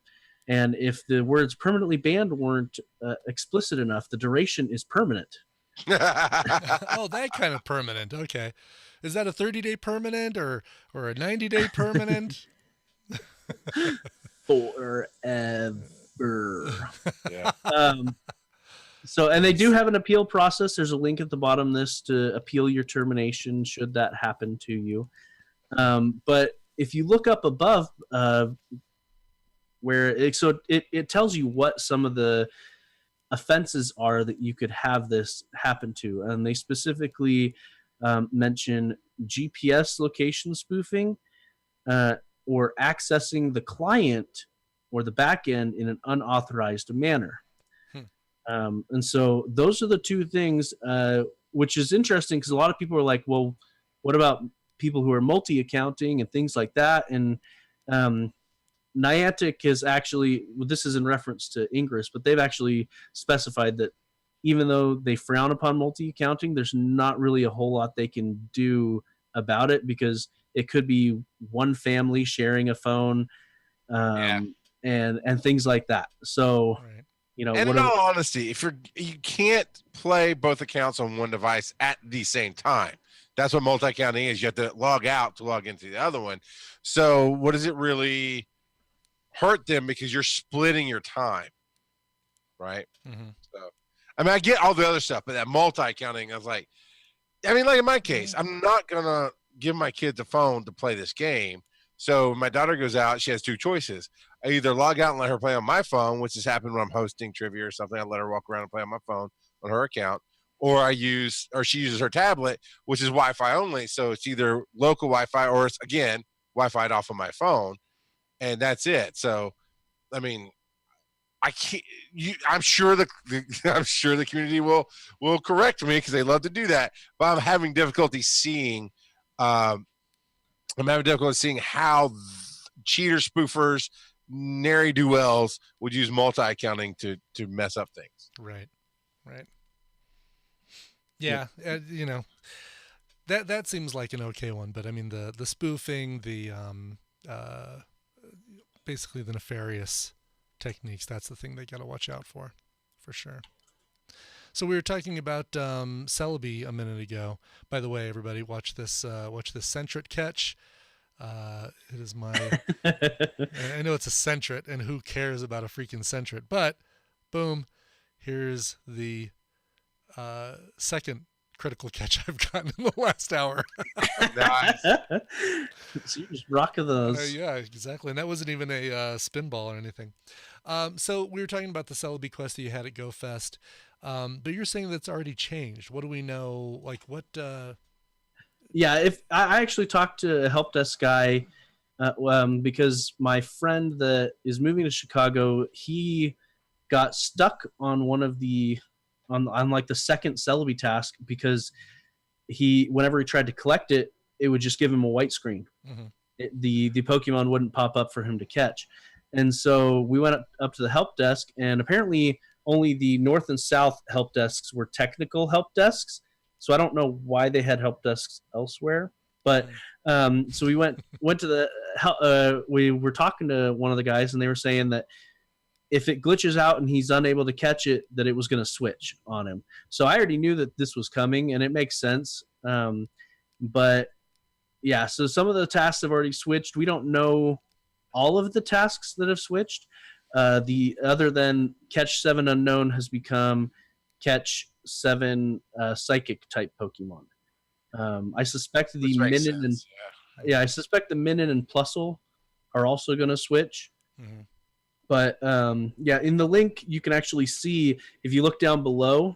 And if the words permanently banned weren't explicit enough, the duration is permanent. Oh, that kind of permanent. Okay. Is that a 30-day permanent or a 90-day permanent? Forever. Yeah. So, and they do have an appeal process. There's a link at the bottom of this to appeal your termination should that happen to you. But if you look up above, where it tells you what some of the offenses are that you could have this happen to, and they specifically mention GPS location spoofing or accessing the client or the back end in an unauthorized manner. And so those are the 2 things, which is interesting because a lot of people are like, well, what about people who are multi-accounting and things like that? And Niantic has actually, this is in reference to Ingress, but they've actually specified that even though they frown upon multi-accounting, there's not really a whole lot they can do about it because it could be one family sharing a phone and things like that. So, you know, and in all honesty, if you can't play both accounts on one device at the same time. That's what multi-accounting is. You have to log out to log into the other one. So what does it really hurt them because you're splitting your time, right? So, I mean, I get all the other stuff, but that multi-accounting, I was like, I mean, like in my case, I'm not going to give my kids a phone to play this game. So when my daughter goes out, she has 2 choices. I either log out and let her play on my phone, which has happened when I'm hosting trivia or something. I let her walk around and play on my phone on her account, or she uses her tablet, which is Wi-Fi only. So it's either local Wi-Fi or it's, again, Wi-Fi off of my phone. And that's it. So, I mean, I can't. I'm sure the community will correct me because they love to do that. But I'm having difficulty seeing. I'm having difficulty seeing how cheater spoofers, nary do wells would use multi-accounting to mess up things. Right. Yeah, you know, that seems like an okay one. But I mean, the spoofing, the basically the nefarious techniques, that's the thing they got to watch out for sure. So we were talking about Celebi a minute ago. By the way, everybody, watch this Sentret catch. It is my I know it's a Sentret, and who cares about a freaking Sentret, but boom, here's the second critical catch I've gotten in the last hour. Nice. So you're just rocking those. Yeah, exactly. And that wasn't even a spin ball or anything. So we were talking about the Celebi quest that you had at Go Fest. But you're saying that's already changed. What do we know? Like what? Yeah, if I actually talked to a help desk guy because my friend that is moving to Chicago, he got stuck on one of the on like the second Celebi task because whenever he tried to collect it, it would just give him a white screen. The Pokemon wouldn't pop up for him to catch. And so we went up to the help desk, and apparently only the north and south help desks were technical help desks. So I don't know why they had help desks elsewhere. But so we went to the we were talking to one of the guys, and they were saying that if it glitches out and he's unable to catch it, that it was going to switch on him. So I already knew that this was coming, and it makes sense. But yeah, so some of the tasks have already switched. We don't know all of the tasks that have switched. The other than catch 7 unknown has become catch 7 psychic type Pokemon. I suspect the Minun and I suspect the Minun and Plusle are also going to switch. But yeah, in the link you can actually see, if you look down below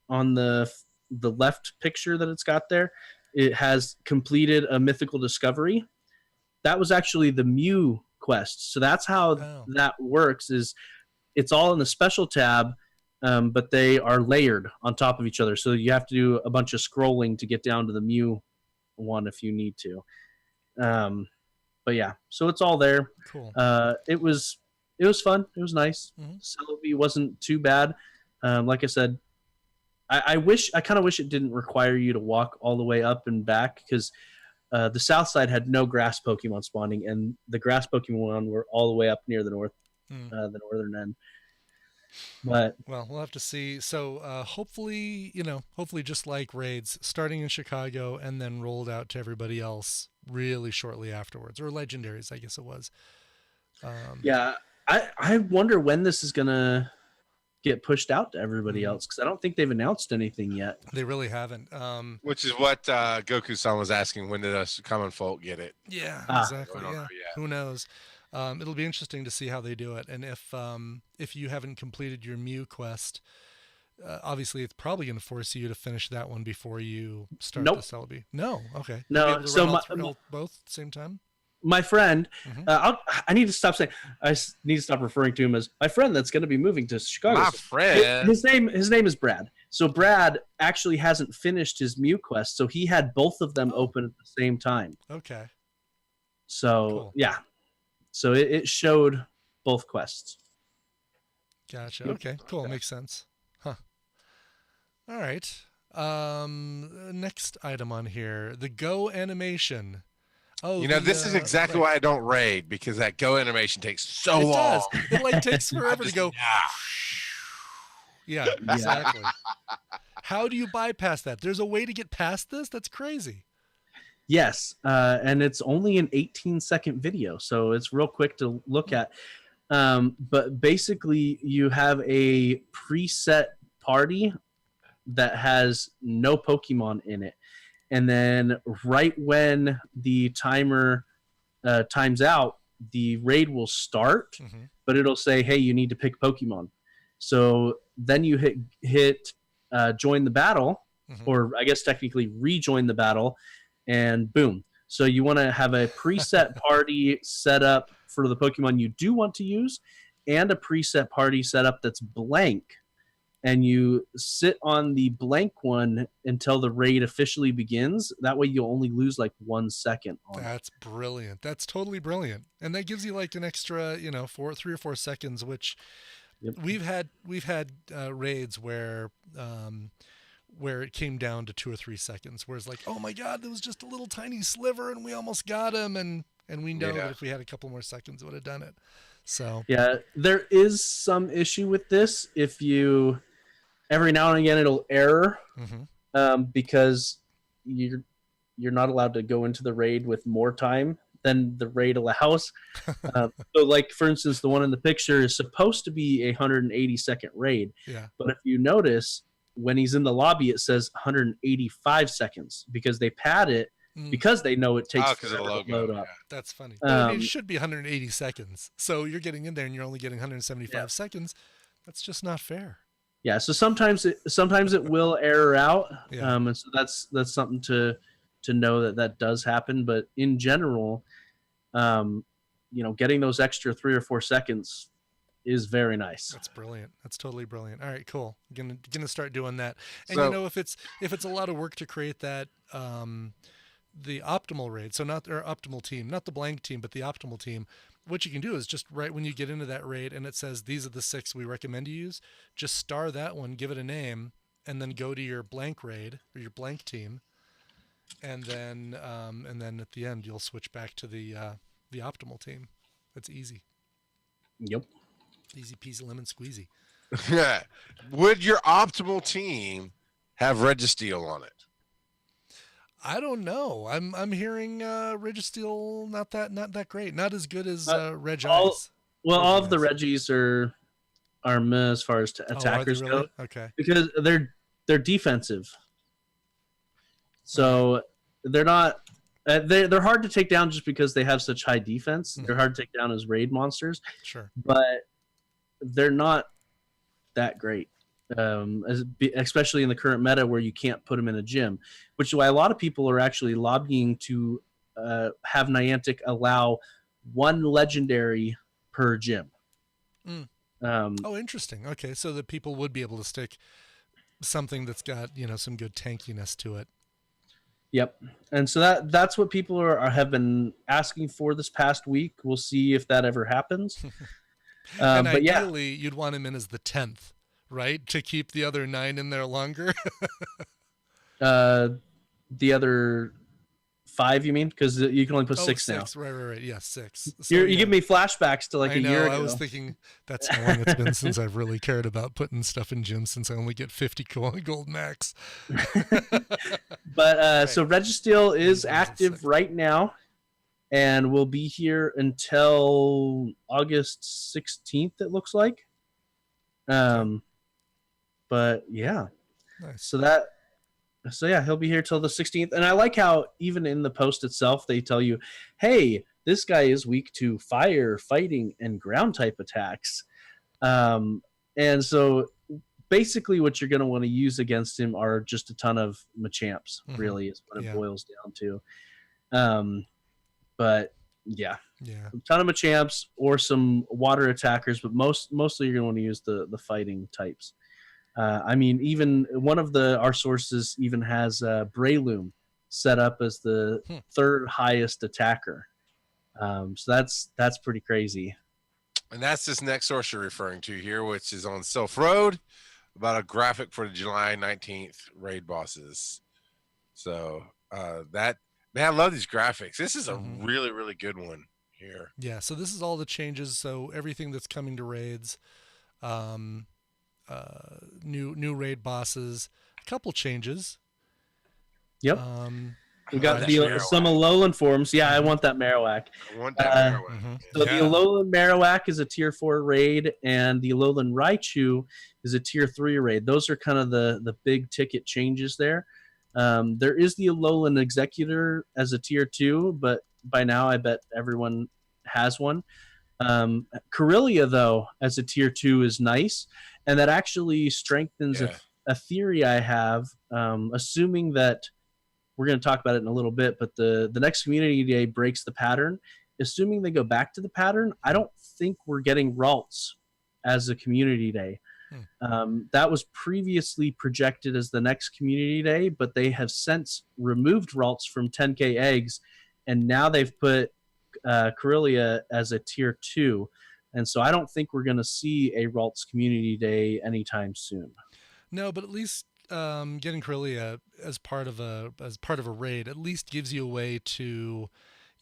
on the the left picture that it's got there, it has completed a mythical discovery. That was actually the Mew quest. So that's how that works. Is it's all in the special tab, but they are layered on top of each other. So you have to do a bunch of scrolling to get down to the Mew one if you need to. But yeah, so it's all there. Cool. It was fun. It was nice. Celebi wasn't too bad. Like I said, I kind of wish it didn't require you to walk all the way up and back, because the south side had no grass Pokemon spawning, and the grass Pokemon were all the way up near the northern end. But well, we'll have to see. So hopefully just like raids, starting in Chicago and then rolled out to everybody else really shortly afterwards, or legendaries, I guess it was. Yeah, I wonder when this is gonna get pushed out to everybody else, because I don't think they've announced anything yet. They really haven't. Which is what Goku-san was asking. When did us common folk get it? Yeah, exactly. Yeah. Who knows? It'll be interesting to see how they do it, and if you haven't completed your Mew quest, obviously it's probably going to force you to finish that one before you start the Celebi. No, okay. No, so both at the same time. My friend, I need to stop saying. I need to stop referring to him as my friend. That's going to be moving to Chicago. My friend. His name is Brad. So Brad actually hasn't finished his Mew quest, so he had both of them open at the same time. Okay. So yeah, so it showed both quests. Gotcha. Okay. Cool. Makes sense. Huh. All right. Next item on here: the Go animation. Oh, this is exactly why I don't raid, because that Go animation takes so long. It like takes forever to go. Yeah, exactly. How do you bypass that? There's a way to get past this? That's crazy. Yes, and it's only an 18-second video, so it's real quick to look at. But basically, you have a preset party that has no Pokemon in it. And then right when the timer times out, the raid will start, but it'll say, hey, you need to pick Pokemon. So then you hit join the battle, or I guess technically rejoin the battle, and boom. So you want to have a preset party set up for the Pokemon you do want to use, and a preset party set up that's blank. And you sit on the blank one until the raid officially begins. That way you'll only lose like 1 second on That's brilliant. That's totally brilliant. And that gives you like an extra, 3 or 4 seconds, which we've had raids where it came down to 2 or 3 seconds, where it's like, oh my God, there was just a little tiny sliver and we almost got him. And we know that if we had a couple more seconds, it would have done it. So yeah, there is some issue with this. If you, every now and again, it'll error because you're not allowed to go into the raid with more time than the raid allows. So like, for instance, the one in the picture is supposed to be a 180-second raid. Yeah. But if you notice, when he's in the lobby, it says 185 seconds because they pad it because they know it takes forever to load up. That's funny. It should be 180 seconds. So you're getting in there and you're only getting 175 seconds. That's just not fair. Yeah, so sometimes it will error out, and so that's something to know that does happen. But in general, getting those extra 3 or 4 seconds is very nice. That's brilliant. That's totally brilliant. All right, cool. I'm gonna start doing that. And if it's a lot of work to create that, the optimal raid, so not our optimal team, not the blank team, but the optimal team. What you can do is just right when you get into that raid and it says these are the 6 we recommend you use, just star that one, give it a name, and then go to your blank raid or your blank team, and then at the end you'll switch back to the optimal team. That's easy. Yep. Easy peasy lemon squeezy. Yeah. Would your optimal team have Registeel on it? I don't know. I'm hearing Registeel not that great. Not as good as Regice. All of the Regis are meh as far as attackers go. Okay. Because they're defensive. So they're not they're hard to take down just because they have such high defense. They're hard to take down as raid monsters. Sure. But they're not that great. especially in the current meta where you can't put them in a gym, which is why a lot of people are actually lobbying to have Niantic allow one legendary per gym. Oh, interesting. Okay, so that people would be able to stick something that's got some good tankiness to it. Yep, and so that's what people have been asking for this past week. We'll see if that ever happens. And but ideally, you'd want him in as the 10th, right? To keep the other 9 in there longer. The other 5, you mean? Because you can only put 6 now. Right. Yeah, 6. So, you give me flashbacks to a year ago. I was thinking that's how long it's been since I've really cared about putting stuff in gyms, since I only get 50 gold max. But right. So Registeel is active right now, and will be here until August 16th, it looks like. But yeah. Nice. So yeah, he'll be here till the 16th. And I like how even in the post itself, they tell you, hey, this guy is weak to fire, fighting, and ground type attacks. And so basically what you're going to want to use against him are just a ton of Machamps, really, is what it boils down to. But yeah, a ton of Machamps or some water attackers, but mostly you're going to want to use the fighting types. I mean, even one of our sources even has Breloom set up as the third highest attacker. So that's pretty crazy. And that's this next source you're referring to here, which is on Sylph Road, about a graphic for the July 19th raid bosses. So man, I love these graphics. This is a really, really good one here. Yeah, so this is all the changes. So everything that's coming to raids. New raid bosses, a couple changes. Yep. We got some alolan forms. Yeah, I want that Marowak. I want that Marowak. So the alolan Marowak is a tier 4 raid, and the alolan Raichu is a tier 3 raid. Those are kind of the big ticket changes there. There is the alolan Exeggcutor as a tier 2, but by now I bet everyone has one. Corellia, though, as a tier 2 is nice, and that actually strengthens a theory I have, assuming that we're going to talk about it in a little bit, but the next community day breaks the pattern. Assuming they go back to the pattern, I don't think we're getting Ralts as a community day. That was previously projected as the next community day, but they have since removed Ralts from 10k eggs, and now they've put Corellia as a tier 2, and so I don't think we're going to see a Ralts community day anytime soon. No, but at least getting Corellia as part of a raid at least gives you a way to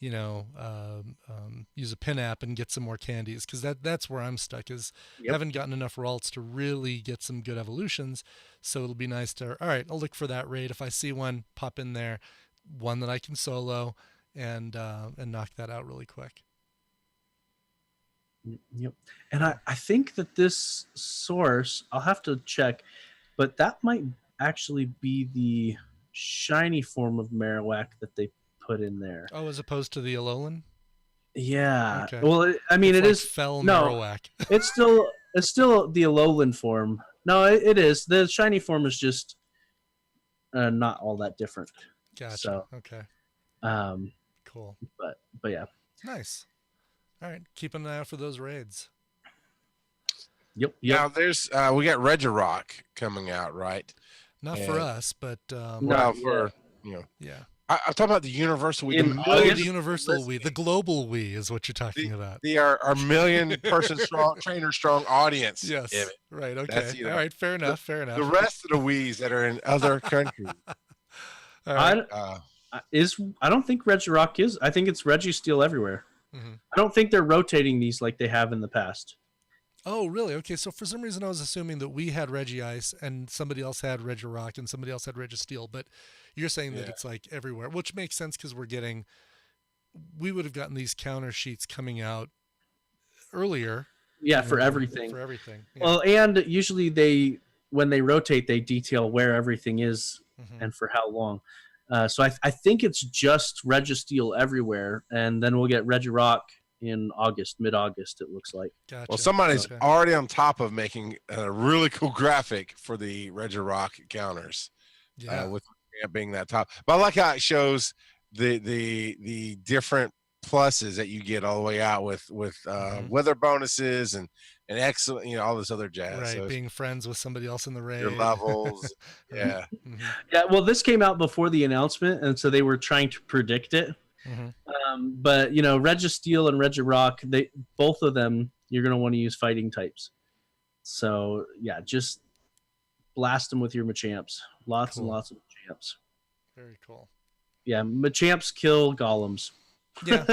use a pin app and get some more candies, because that's where I'm stuck, is haven't gotten enough Ralts to really get some good evolutions. So it'll be nice to, all right, I'll look for that raid. If I see one, pop in there, one that I can solo, and knock that out really quick. Yep. And I think that this source, I'll have to check, but that might actually be the shiny form of Marowak that they put in there. Oh, as opposed to the alolan? Yeah. Okay. Well, I mean, it is fell Marowak. it's still the alolan form. No, it is. The shiny form is just not all that different. Gotcha. So, okay. Cool. But yeah. Nice. All right, keep an eye out for those raids. Yep. Now there's we got Regirock coming out, right? Not for us, but for yeah. I'm talking about the universal Wii. The universal Wii, the global Wii is what you're talking about. Our million-person strong, trainer-strong audience. Yes. Right. Okay. That's, all right. Fair enough. Fair enough. The rest of the Wiis that are in other countries. All right. I don't think Regirock is. I think it's Registeel everywhere. Mm-hmm. I don't think they're rotating these like they have in the past. Oh, really? Okay, so for some reason I was assuming that we had Regice and somebody else had Regirock and somebody else had Registeel, but you're saying that it's like everywhere, which makes sense because we would have gotten these counter sheets coming out earlier. Yeah, for everything. For everything. Yeah. Well, and usually when they rotate, they detail where everything is and for how long. So I think it's just Registeel everywhere, and then we'll get Regirock in August, mid-August, it looks like. Gotcha. Well, somebody's Okay. already on top of making a really cool graphic for the Regirock counters. Yeah. With being that top. But I like how it shows the different pluses that you get all the way out with weather bonuses and excellent, all this other jazz. Right, So being friends with somebody else in the raid. your levels. Yeah. Mhm. Yeah, well, this came out before the announcement, and so they were trying to predict it. Mhm. But Registeel and Regirock, both of them, you're going to want to use fighting types. So yeah, just blast them with your Machamps. Lots and Cool. lots of Machamps. Very cool. Yeah, Machamps kill golems. Yeah.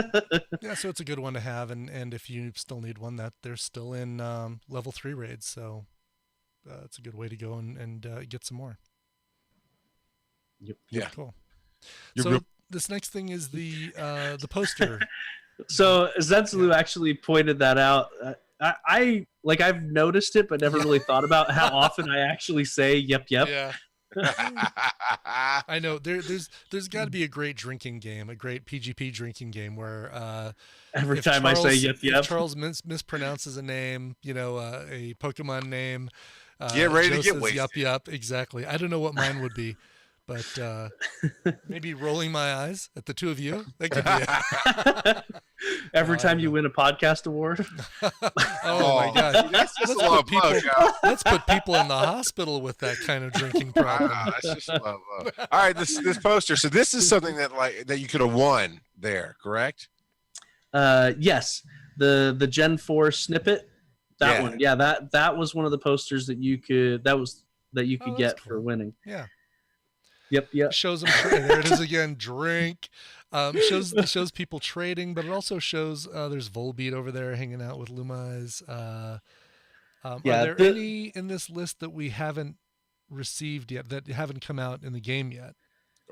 Yeah, so it's a good one to have, and if you still need one, that they're still in level 3 raids, so it's a good way to go and get some more. Yep. Yeah. Cool. You're So real- this next thing is the poster. So Zensalu actually pointed that out. I've noticed it, but never really thought about how often I actually say yep. Yeah. I know there's got to be a great drinking game, a great PGP drinking game where Every if time I say yep. if Charles mispronounces a name, a Pokemon name, Get ready Joe to get says wasted. Yup, exactly. I don't know what mine would be, but maybe rolling my eyes at the two of you. That could be it. Every time you win a podcast award. Oh my god, That's just Let's a low put people- blow, Joe. let's put people in the hospital with that kind of drinking problem. Wow, that's just a low blow. All right, this poster. So this is something that you could have won there, correct? Yes, the Gen 4 snippet. That Yeah. one. Yeah, that was one of the posters that you could Oh, get that's for cool. winning. Yeah. Yep. Shows them there it is again, drink. Shows people trading, but it also shows there's Volbeat over there hanging out with Lumais. Are there any in this list that we haven't received yet, that haven't come out in the game yet?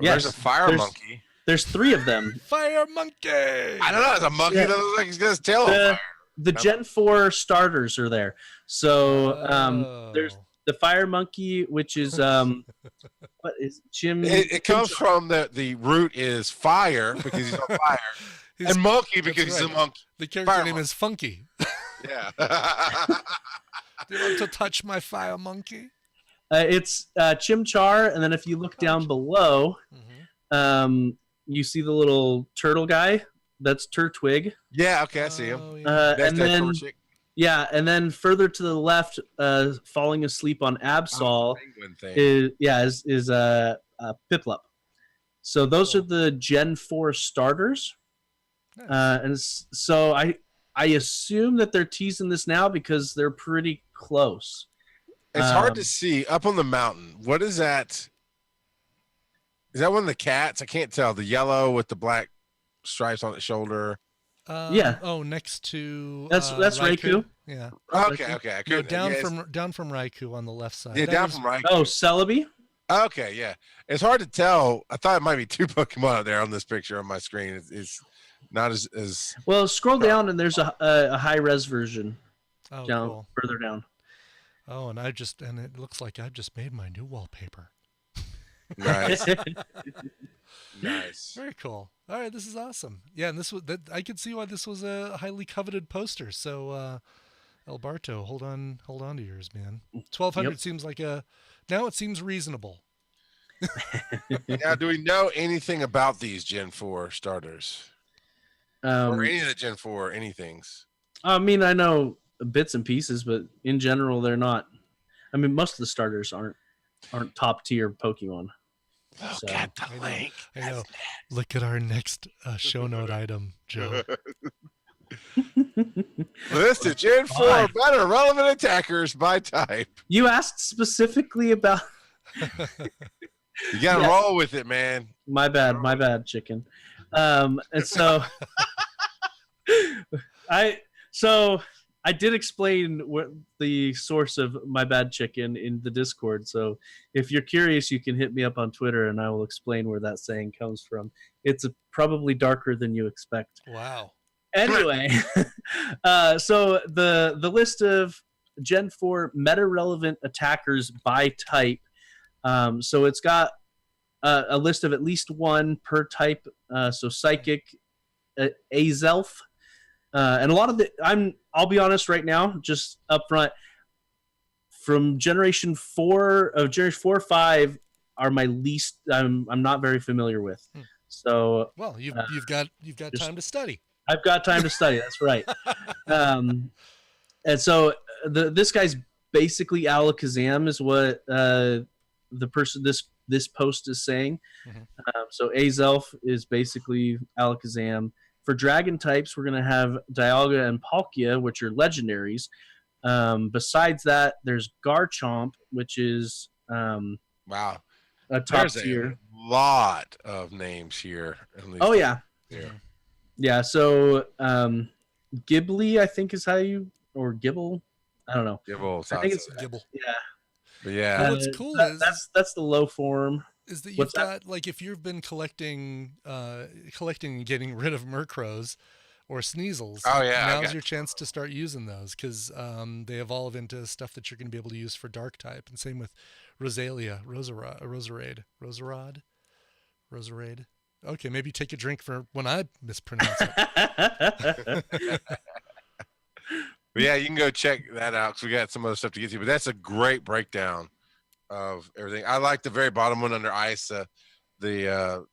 There's a fire there's- monkey. There's 3 of them. Fire monkey! I don't know. It's a monkey Yeah. that looks like he's got his tail on fire. The Gen 4 starters are there. So there's the fire monkey, which is what is Jim? It comes from the root is fire because he's on fire, His- and monkey because that's he's a right. monkey. the character Fire name monkey. is Funky. Yeah. Do you want to touch my fire monkey? It's Chimchar, and then if you look down below, you see the little turtle guy. That's Turtwig. Yeah. Okay, I see him. Oh, yeah. That's And that then torchic further to the left, falling asleep on Absol penguin thing. is Piplup. So those are the Gen 4 starters. Nice. So I assume that they're teasing this now because they're pretty close. It's hard to see up on the mountain. What is that? Is that one of the cats? I can't tell. The yellow with the black stripes on its shoulder. Yeah. Oh, next to That's Raikou. Yeah. Okay. I No, couldn't. down yeah, from Raikou on the left side. yeah, That down is- from right. Oh, Celebi? Okay, yeah. It's hard to tell. I thought it might be 2 Pokemon out there on this picture on my screen. It's not as Well, scroll down and there's a high res version Oh, down cool. further down. Oh, and it looks like I've just made my new wallpaper. nice. Nice. Very cool. All right, this is awesome. Yeah, and I could see why this was a highly coveted poster. So, Alberto, hold on to yours, man. 1,200 Yep. seems like now it seems reasonable. Now, do we know anything about these Gen 4 starters? Or any of the Gen 4 anythings? I mean, I know bits and pieces, but in general, they're not. I mean, most of the starters aren't top tier Pokemon. Look at the I know. link. I know. Look at our next show note item, Joe. List of Gen 4 Why? better relevant attackers by type. You asked specifically about. You got to Yeah. roll with it, man. My bad, chicken. And so I did explain what the source of my bad chicken in the Discord. So if you're curious, you can hit me up on Twitter and I will explain where that saying comes from. It's probably darker than you expect. Wow. Anyway, so the list of Gen 4 meta relevant attackers by type. So it's got a list of at least one per type. So Psychic, Azelf, And a lot of I'll be honest right now, just up front, from Generation 4 or 5 are my least, I'm not very familiar with. So well, you've got time to study. I've got time to study. That's right. And so this guy's basically Alakazam is what the person this post is saying. So Azelf is basically Alakazam. For dragon types, we're going to have Dialga and Palkia, which are legendaries. Besides that, there's Garchomp, which is wow, a top there's tier. A lot of names here. Oh yeah. Yeah. So Ghibli, I think is how you, or Gibble, I don't know. Gibble. I think it's Gibble. Yeah. But yeah. Well, what's cool is that's the low form. Is that you've got like if you've been collecting and getting rid of Murkrows or Sneasels, now's your chance to start using those because they evolve into stuff that you're going to be able to use for Dark type, and same with Rosalia, Roserade. Okay, maybe take a drink for when I mispronounce it. But yeah, you can go check that out because we got some other stuff to get to. But that's a great breakdown of everything. I like the very bottom one under ice, the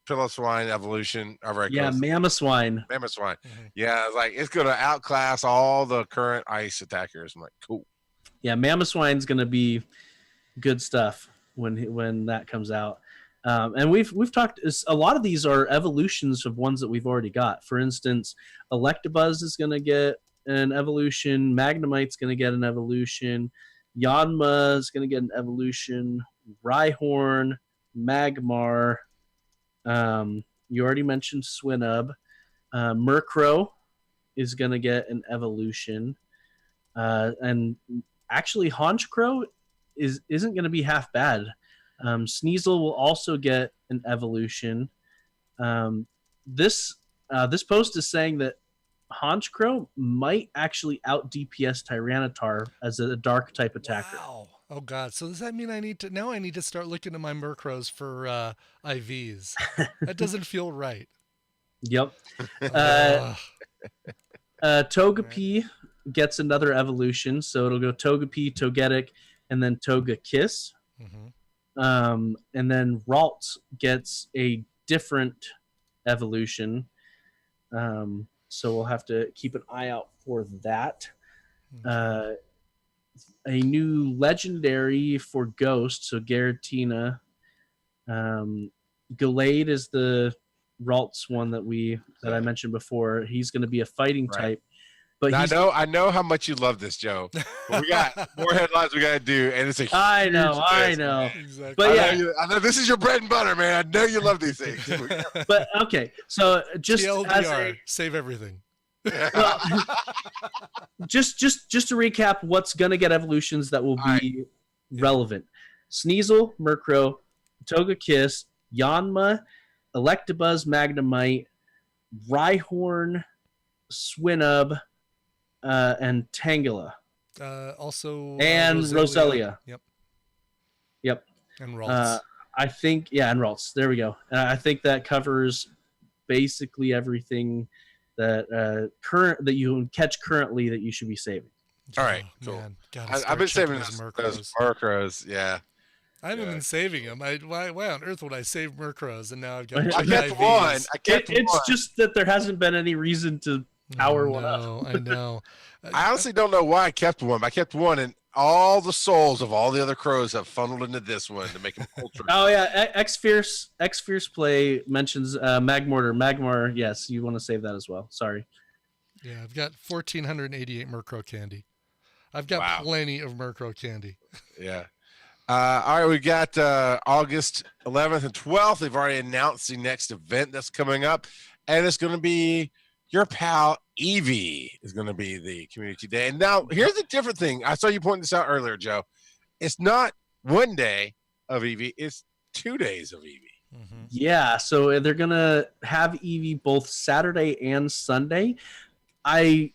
Piloswine evolution. Mamoswine. Mamoswine. Yeah, it's like it's gonna outclass all the current ice attackers. I'm like, cool. Yeah, Mamoswine's gonna be good stuff when that comes out. And we've talked. A lot of these are evolutions of ones that we've already got. For instance, Electabuzz is gonna get an evolution. Magnemite's gonna get an evolution. Yanma is going to get an evolution. Rhyhorn, Magmar. You already mentioned Swinub. Murkrow is going to get an evolution. And actually, Honchkrow isn't going to be half bad. Sneasel will also get an evolution. This post is saying that Honchkrow might actually out DPS Tyranitar as a dark type attacker. Wow. Oh god. So does that mean I need to start looking at my Murkrows for IVs? That doesn't feel right. Yep. Togepi gets another evolution, so it'll go Togepi, Togetic, and then Togekiss. And then Ralts gets a different evolution. So we'll have to keep an eye out for that. A new legendary for Ghost, so Giratina. Gallade is the Ralts one that I mentioned before. He's going to be a fighting type. But I know how much you love this, Joe. But we got more headlines we got to do, and it's a I know. Exactly. But I know this is your bread and butter, man. I know you love these things. But okay, so just TLDR, save everything. Well, just to recap, what's gonna get evolutions that will be relevant: Sneasel, Murkrow, Togekiss, Yanma, Electabuzz, Magnemite, Rhyhorn, Swinub. And Tangela. Also. And Rosalia. Yep. And Ralts. I think, and Ralts. There we go. I think that covers basically everything that that you can catch currently that you should be saving. All right. Cool. I've been saving those Murkrows. Yeah. I haven't been saving them. Why on earth would I save Murkrows? And now I've got. I kept one. It's just that there hasn't been any reason to power one up. I know. I honestly don't know why I kept one, but I kept one, and all the souls of all the other crows have funneled into this one to make him ultra. Oh yeah, X Fierce Play mentions Magmortar. Magmar, yes, you want to save that as well. Sorry. Yeah, I've got 1,488 Murkrow candy. I've got plenty of Murkrow candy. Yeah. All right, we got August 11th and 12th. They've already announced the next event that's coming up, and it's going to be your pal Eevee is going to be the community day. And now here's a different thing. I saw you point this out earlier, Joe. It's not one day of Eevee. It's 2 days of Eevee. Yeah, so they're going to have Eevee both Saturday and Sunday. I'm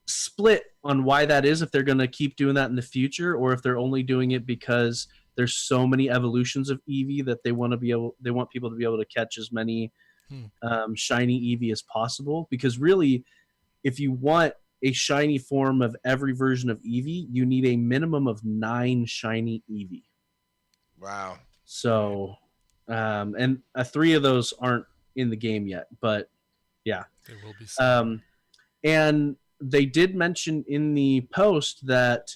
split on why that is, if they're going to keep doing that in the future or if they're only doing it because there's so many evolutions of Eevee that they want people to be able to catch as many shiny Eevee as possible, because really, if you want a shiny form of every version of Eevee, you need a minimum of 9 shiny Eevee. Wow. So, and 3 of those aren't in the game yet, but yeah. They will be soon. And they did mention in the post that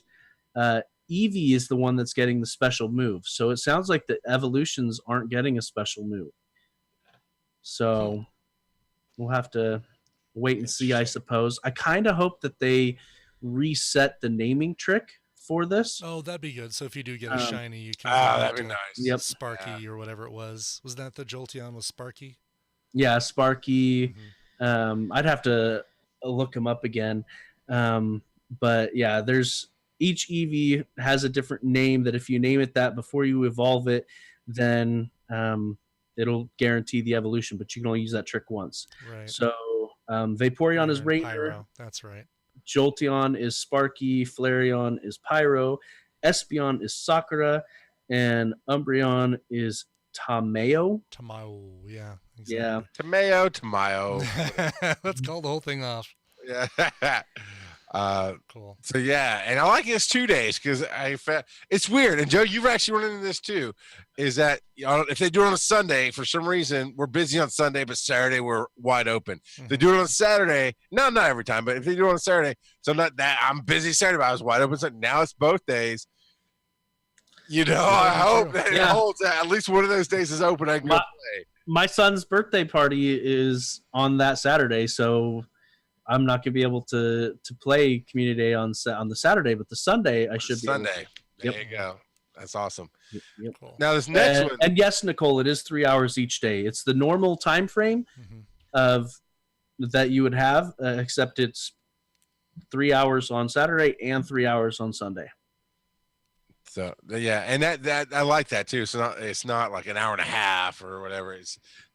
Eevee is the one that's getting the special move. So it sounds like the evolutions aren't getting a special move. So we'll have to wait and see, I suppose. I kind of hope that they reset the naming trick for this. Oh, that'd be good. So if you do get a shiny, you can that'd be nice. Yep. Sparky or whatever it was. Was that the Jolteon was Sparky? Yeah, Sparky. I'd have to look him up again. But yeah, there's each Eevee has a different name that if you name it that before you evolve it, then it'll guarantee the evolution, but you can only use that trick once. Right. So Vaporeon is Ranger. Pyro. That's right. Jolteon is Sparky. Flareon is Pyro. Espeon is Sakura. And Umbreon is Tameo. Tamao, yeah. Exactly. Yeah. Tameo. Let's call the whole thing off. Yeah. Cool. So yeah, and I like it's 2 days because it's weird. And Joe, you've actually run into this too. Is that if they do it on a Sunday, for some reason we're busy on Sunday, but Saturday we're wide open. If they do it on Saturday, not every time, but if they do it on Saturday, so I'm busy Saturday, but I was wide open. So now it's both days. I hope that it holds at least one of those days is open. I can go play. My son's birthday party is on that Saturday, so I'm not gonna be able to play Community Day on the Saturday, but the Sunday I should be. Sunday. There you go. That's awesome. Yep. Cool. Now this next one. And yes, Nicole, it is 3 hours each day. It's the normal time frame of that you would have, except it's 3 hours on Saturday and 3 hours on Sunday. So yeah, and that I like that too. So it's not like an hour and a half or whatever.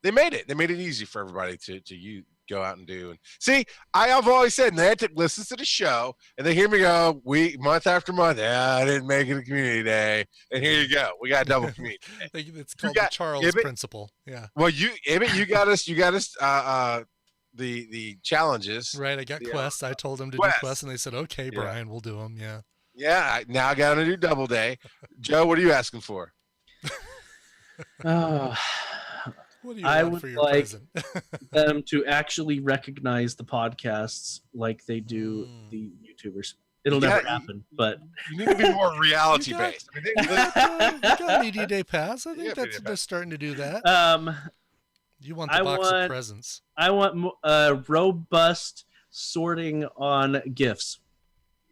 They made it easy for everybody to go out and do. And see, I've always said Niantic listens to the show and they hear me go month after month. Yeah, I didn't make it a community day, and here you go. We got double community day. It's called the Charles principle. Yeah. Well, you got us. The challenges. Right. I got quests. I told them to do quests, and they said, "Okay, Brian, we'll do them." Yeah. Yeah, now I got to do double day. Joe, what are you asking for? What do you want for your present? Them to actually recognize the podcasts like they do the YouTubers. It'll never happen, but you need to be more reality based. You got Media Day Pass. I think they're starting to do that. You want the box of presents. I want robust sorting on gifts.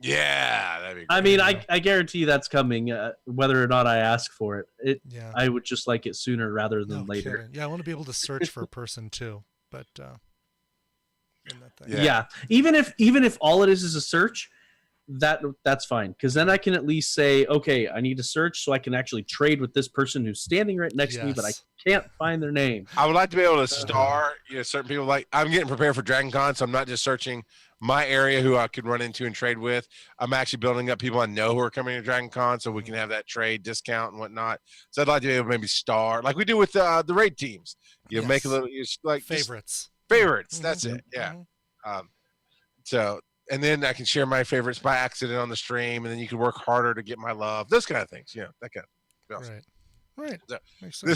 Yeah, that'd be great. I mean, I guarantee that's coming, whether or not I ask for it. I would just like it sooner rather than later. Kidding. Yeah, I want to be able to search for a person too, but even if all it is a search, that's fine, because then I can at least say, okay, I need to search so I can actually trade with this person who's standing right next to me, but I can't find their name. I would like to be able to star certain people. Like, I'm getting prepared for Dragon Con, so I'm not just searching my area who I could run into and trade with. I'm actually building up people I know who are coming to Dragon Con, so we can have that trade discount and whatnot. So I'd like to be able to maybe star like we do with the raid teams. Make a little like favorites. That's it. Yeah. So. And then I can share my favorites by accident on the stream, and then you can work harder to get my love. Those kind of things, that kind of stuff. Right. So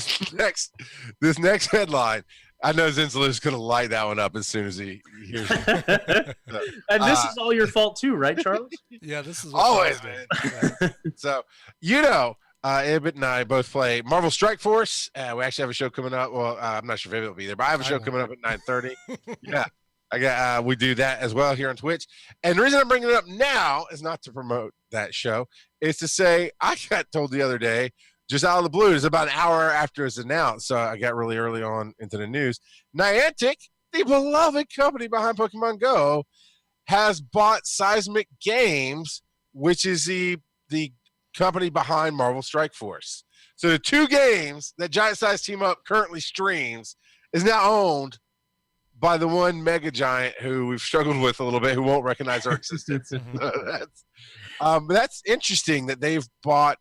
this next headline, I know Zinzler is going to light that one up as soon as he hears it. And this is all your fault too, right, Charles? Yeah, this is always, man. Yeah. So Ibbot and I both play Marvel Strike Force. We actually have a show coming up. Well, I'm not sure if Ibbot will be there, but I have a show coming up at 9:30. Yeah. We do that as well here on Twitch. And the reason I'm bringing it up now is not to promote that show. It's to say I got told the other day, just out of the blue, it's about an hour after it's announced, so I got really early on into the news. Niantic, the beloved company behind Pokemon Go, has bought Seismic Games, which is the company behind Marvel Strike Force. So the 2 games that Giant Size Team Up currently streams is now owned by the one mega giant who we've struggled with a little bit, who won't recognize our existence. That's interesting that they've bought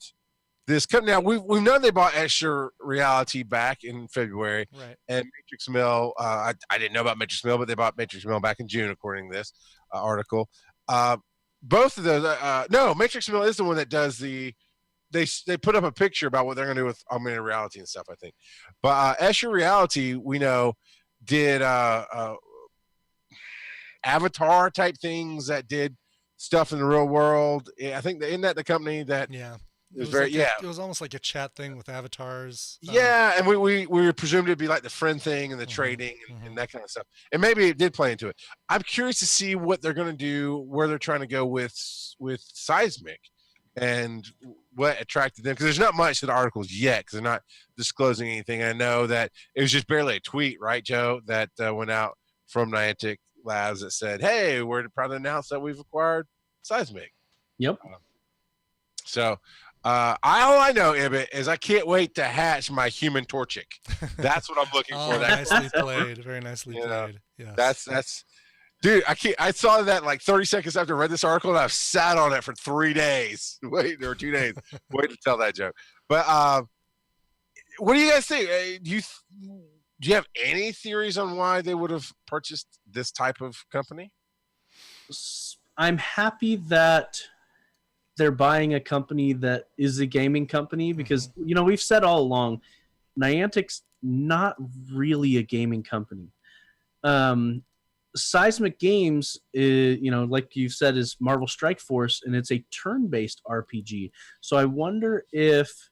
this company. Now we've known they bought Extra Reality back in February, Right. and Matrix Mill. I didn't know about Matrix Mill, but they bought Matrix Mill back in June, according to this article. Both of those. No, Matrix Mill is the one that does the. They put up a picture about what they're going to do with augmented reality and stuff, I think. But Extra Reality, we know, did Avatar type things that did stuff in the real world. I think isn't that the company that it was very like it was almost like a chat thing with avatars. Yeah, and we presumed it'd be like the friend thing and the trading and that kind of stuff. And maybe it did play into it. I'm curious to see what they're going to do, where they're trying to go with Seismic, and what attracted them, because there's not much to the articles yet, because they're not disclosing anything. I know that it was just barely a tweet, right, Joe, that went out from Niantic Labs that said, "Hey, we're proud to announce that we've acquired Seismic." Yep. So all I know, Ibit, is I can't wait to hatch my human Torchic. That's what I'm looking for. That nicely played. Very nicely played. Yeah. That's dude, I saw that like 30 seconds after I read this article, and I've sat on it for 3 days. Wait, or 2 days. Wait to tell that joke. But what do you guys think? Do you have any theories on why they would have purchased this type of company? I'm happy that they're buying a company that is a gaming company, because we've said all along, Niantic's not really a gaming company. Seismic Games is, like you've said, is Marvel Strike Force, and it's a turn-based RPG. So I wonder if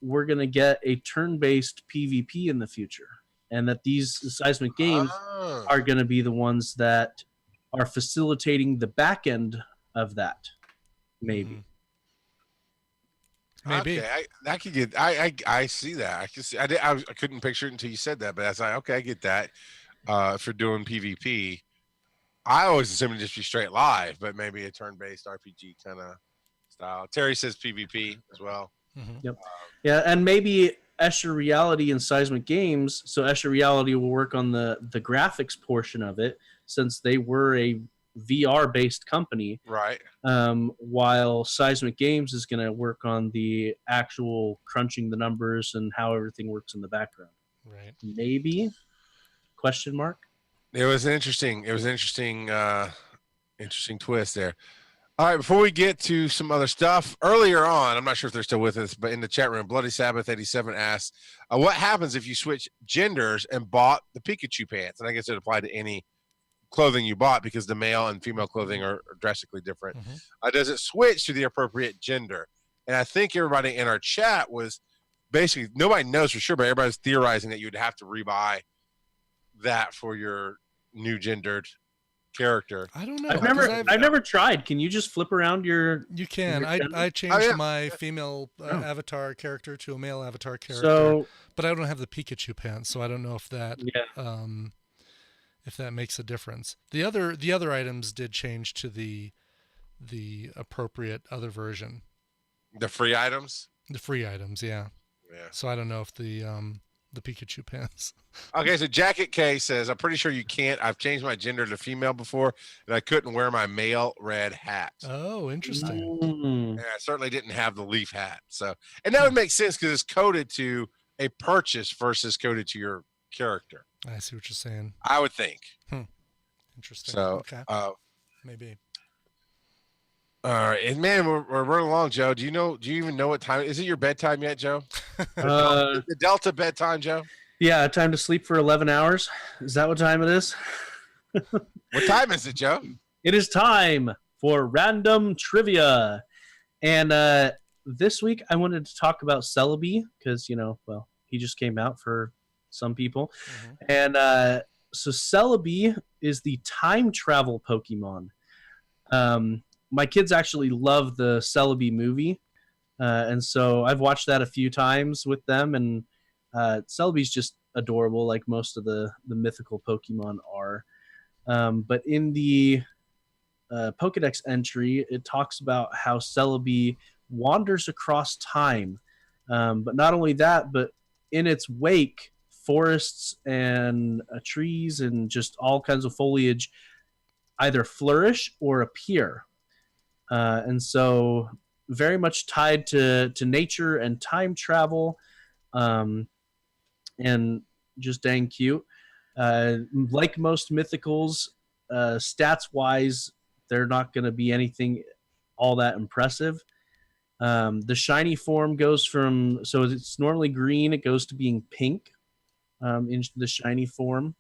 we're going to get a turn-based PvP in the future, and that these Seismic Games are going to be the ones that are facilitating the back end of that. Maybe. Maybe. Okay, I could get. I see that. I can see. I couldn't picture it until you said that, but I was like, okay, I get that. For doing PvP, I always assumed it'd just be straight live, but maybe a turn-based RPG kind of style. Terry says PvP as well. Yep. Yeah, and maybe Extra Reality and Seismic Games. So Extra Reality will work on the graphics portion of it, since they were a VR-based company, right? While Seismic Games is going to work on the actual crunching the numbers and how everything works in the background. Right? Maybe? Question mark. It was interesting. Interesting twist there. All right, before we get to some other stuff, earlier on, I'm not sure if they're still with us, but in the chat room, Bloody Sabbath 87 asks, what happens if you switch genders and bought the Pikachu pants? And I guess it applied to any clothing you bought, because the male and female clothing are drastically different. Does it switch to the appropriate gender? And I think everybody in our chat was basically, nobody knows for sure, but everybody's theorizing that you'd have to rebuy that for your new gendered character. I don't know. I've never tried. Can you just flip around your? You can. I changed my female avatar character to a male avatar character, but I don't have the Pikachu pants, so I don't know if that if that makes a difference. The other items did change to the appropriate other version. The free items. The free items, yeah. Yeah. So I don't know if the Pikachu pants. Okay, so Jacket K says, I'm pretty sure you can't. I've changed my gender to female before, and I couldn't wear my male red hat. Oh, interesting. And I certainly didn't have the leaf hat. So, and that would make sense because it's coded to a purchase versus coded to your character. I see what you're saying. I would think. Interesting. So, okay. Maybe. All right, and man, we're running along, Joe. Do you even know what time? Is it your bedtime yet, Joe? The Delta bedtime, Joe? Yeah, time to sleep for 11 hours. Is that what time it is? What time is it, Joe? It is time for random trivia. And this week I wanted to talk about Celebi because, he just came out for some people. And so Celebi is the time travel Pokemon. My kids actually love the Celebi movie. And so I've watched that a few times with them, and Celebi's just adorable, like most of the mythical Pokemon are. But in the Pokedex entry, it talks about how Celebi wanders across time. But not only that, but in its wake, forests and trees and just all kinds of foliage either flourish or appear. And so very much tied to nature and time travel, and just dang cute. Like most mythicals, stats wise, they're not going to be anything all that impressive. The shiny form goes from, so it's normally green, it goes to being pink into the shiny form.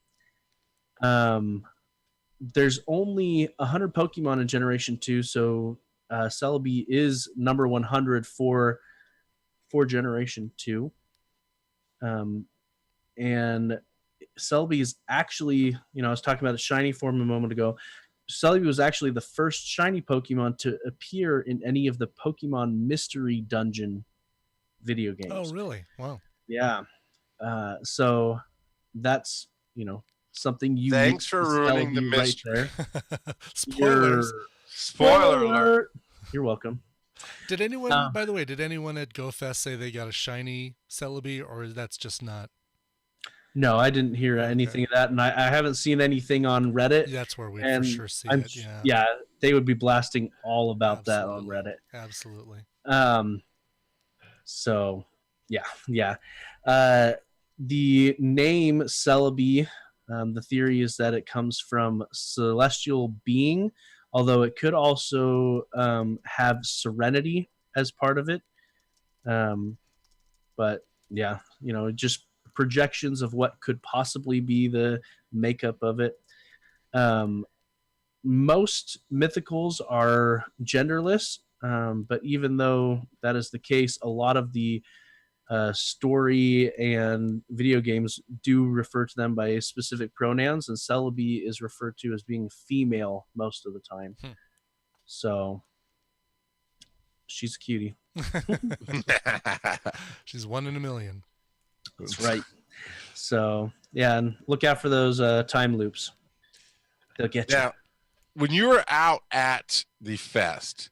There's only 100 Pokemon in Generation 2, so Celebi is number 100 for Generation 2. And Celebi is actually, I was talking about the shiny form a moment ago. Celebi was actually the first shiny Pokemon to appear in any of the Pokemon Mystery Dungeon video games. Oh, really? Wow. Yeah. So that's, something you. Thanks for ruining the mystery. Right Spoilers. Spoiler alert. You're welcome. Did anyone, by the way, did anyone at GoFest say they got a shiny Celebi, or that's just not? No, I didn't hear anything of that, and I haven't seen anything on Reddit. That's where we for sure see it. Yeah. Yeah, they would be blasting all about Absolutely. that on Reddit. Absolutely. So, yeah. The name Celebi, the theory is that it comes from celestial being, although it could also have serenity as part of it. But yeah, just projections of what could possibly be the makeup of it. Most mythicals are genderless, but even though that is the case, a lot of the story and video games do refer to them by specific pronouns, and Celebi is referred to as being female most of the time. So she's a cutie. She's 1 in a million. That's right. So yeah, and look out for those time loops. They'll get you. Now, when you were out at the fest,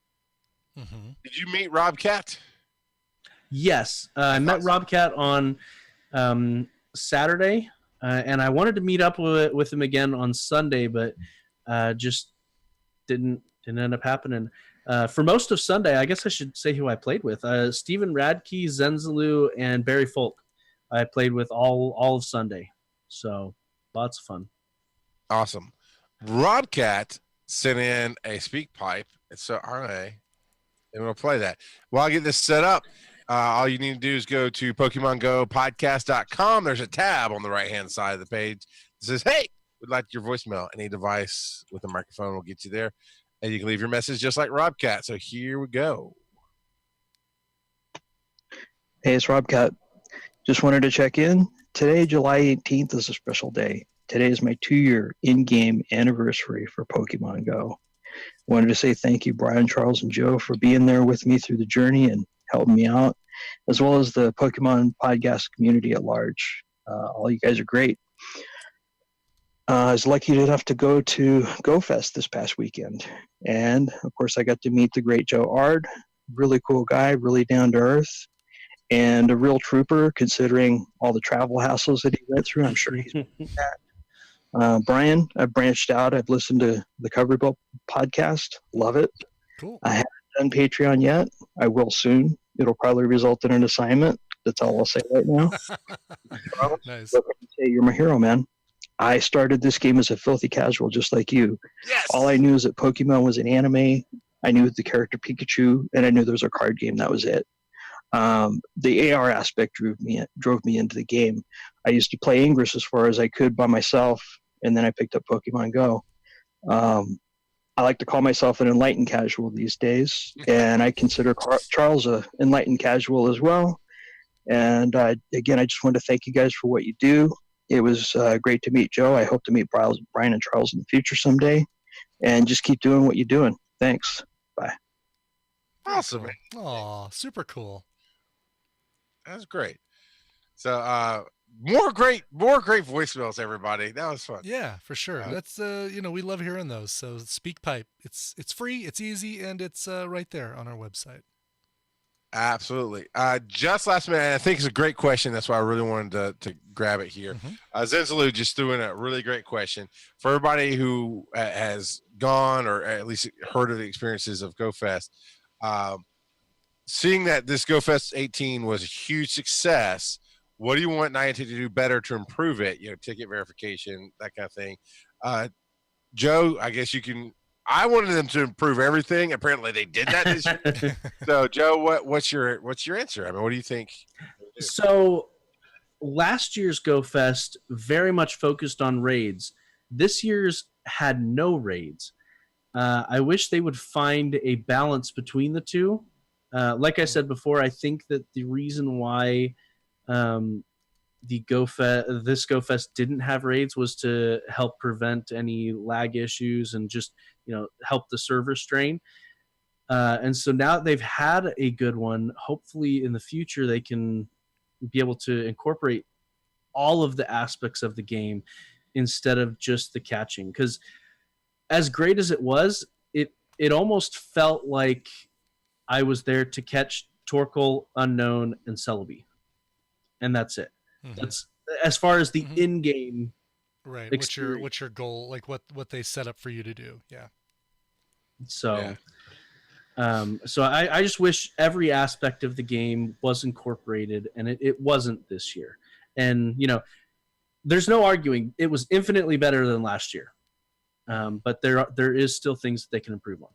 did you meet Rob Cat? Yes, I met Rob Cat on Saturday, and I wanted to meet up with him again on Sunday, but just didn't end up happening. For most of Sunday, I guess I should say who I played with. Steven Radke, Zenzalu, and Barry Folk. I played with all of Sunday, so lots of fun. Awesome. Rob Cat sent in a speak pipe. So and we'll play that. While I get this set up, all you need to do is go to PokemonGoPodcast.com. There's a tab on the right-hand side of the page that says, "Hey, we'd like your voicemail." Any device with a microphone will get you there, and you can leave your message just like Rob Cat. So here we go. Hey, it's Rob Cat. Just wanted to check in. Today, July 18th, is a special day. Today is my 2-year in-game anniversary for Pokemon Go. Wanted to say thank you, Brian, Charles, and Joe, for being there with me through the journey and helping me out, as well as the Pokemon podcast community at large. All you guys are great. I was lucky enough to go to GoFest this past weekend. And, of course, I got to meet the great Joe Ard. Really cool guy, really down to earth. And a real trooper, considering all the travel hassles that he went through. I'm sure he's that. Brian, I've branched out. I've listened to the Cover Book podcast. Love it. Cool. I haven't done Patreon yet. I will soon. It'll probably result in an assignment. That's all I'll say right now. Nice. But let me say, you're my hero, man. I started this game as a filthy casual, just like you. Yes. All I knew is that Pokemon was an anime. I knew the character Pikachu, and I knew there was a card game. That was it. The AR aspect drove me into the game. I used to play Ingress as far as I could by myself, and then I picked up Pokemon Go. I like to call myself an enlightened casual these days, and I consider Charles an enlightened casual as well. And again, I just want to thank you guys for what you do. It was great to meet Joe. I hope to meet Brian and Charles in the future someday, and just keep doing what you're doing. Thanks. Bye. Awesome, man. Aw, super cool. That's great. So more great voicemails, everybody. That was fun. Yeah, for sure. That's we love hearing those. So Speak Pipe. It's free, it's easy, and it's right there on our website. Absolutely. Just last minute, I think it's a great question. That's why I really wanted to grab it here. Zenzalu just threw in a really great question for everybody who has gone or at least heard of the experiences of GoFest. seeing that this Go Fest 18 was a huge success, what do you want Niantic to do better to improve it? Ticket verification, that kind of thing. Joe, I guess you can. I wanted them to improve everything. Apparently, they did that this year. So, Joe, what's your answer? I mean, what do you think? So, last year's Go Fest very much focused on raids. This year's had no raids. I wish they would find a balance between the two. Like I said before, I think that the reason why this Go Fest didn't have raids was to help prevent any lag issues and just help the server strain. And so now that they've had a good one, hopefully in the future they can be able to incorporate all of the aspects of the game instead of just the catching. Because as great as it was, it almost felt like I was there to catch Torkoal, Unknown, and Celebi. And that's it. Mm-hmm. That's as far as the in-game experience. What's your goal? Like what they set up for you to do. Yeah. So so I just wish every aspect of the game was incorporated, and it wasn't this year. And there's no arguing, it was infinitely better than last year. But there is still things that they can improve on.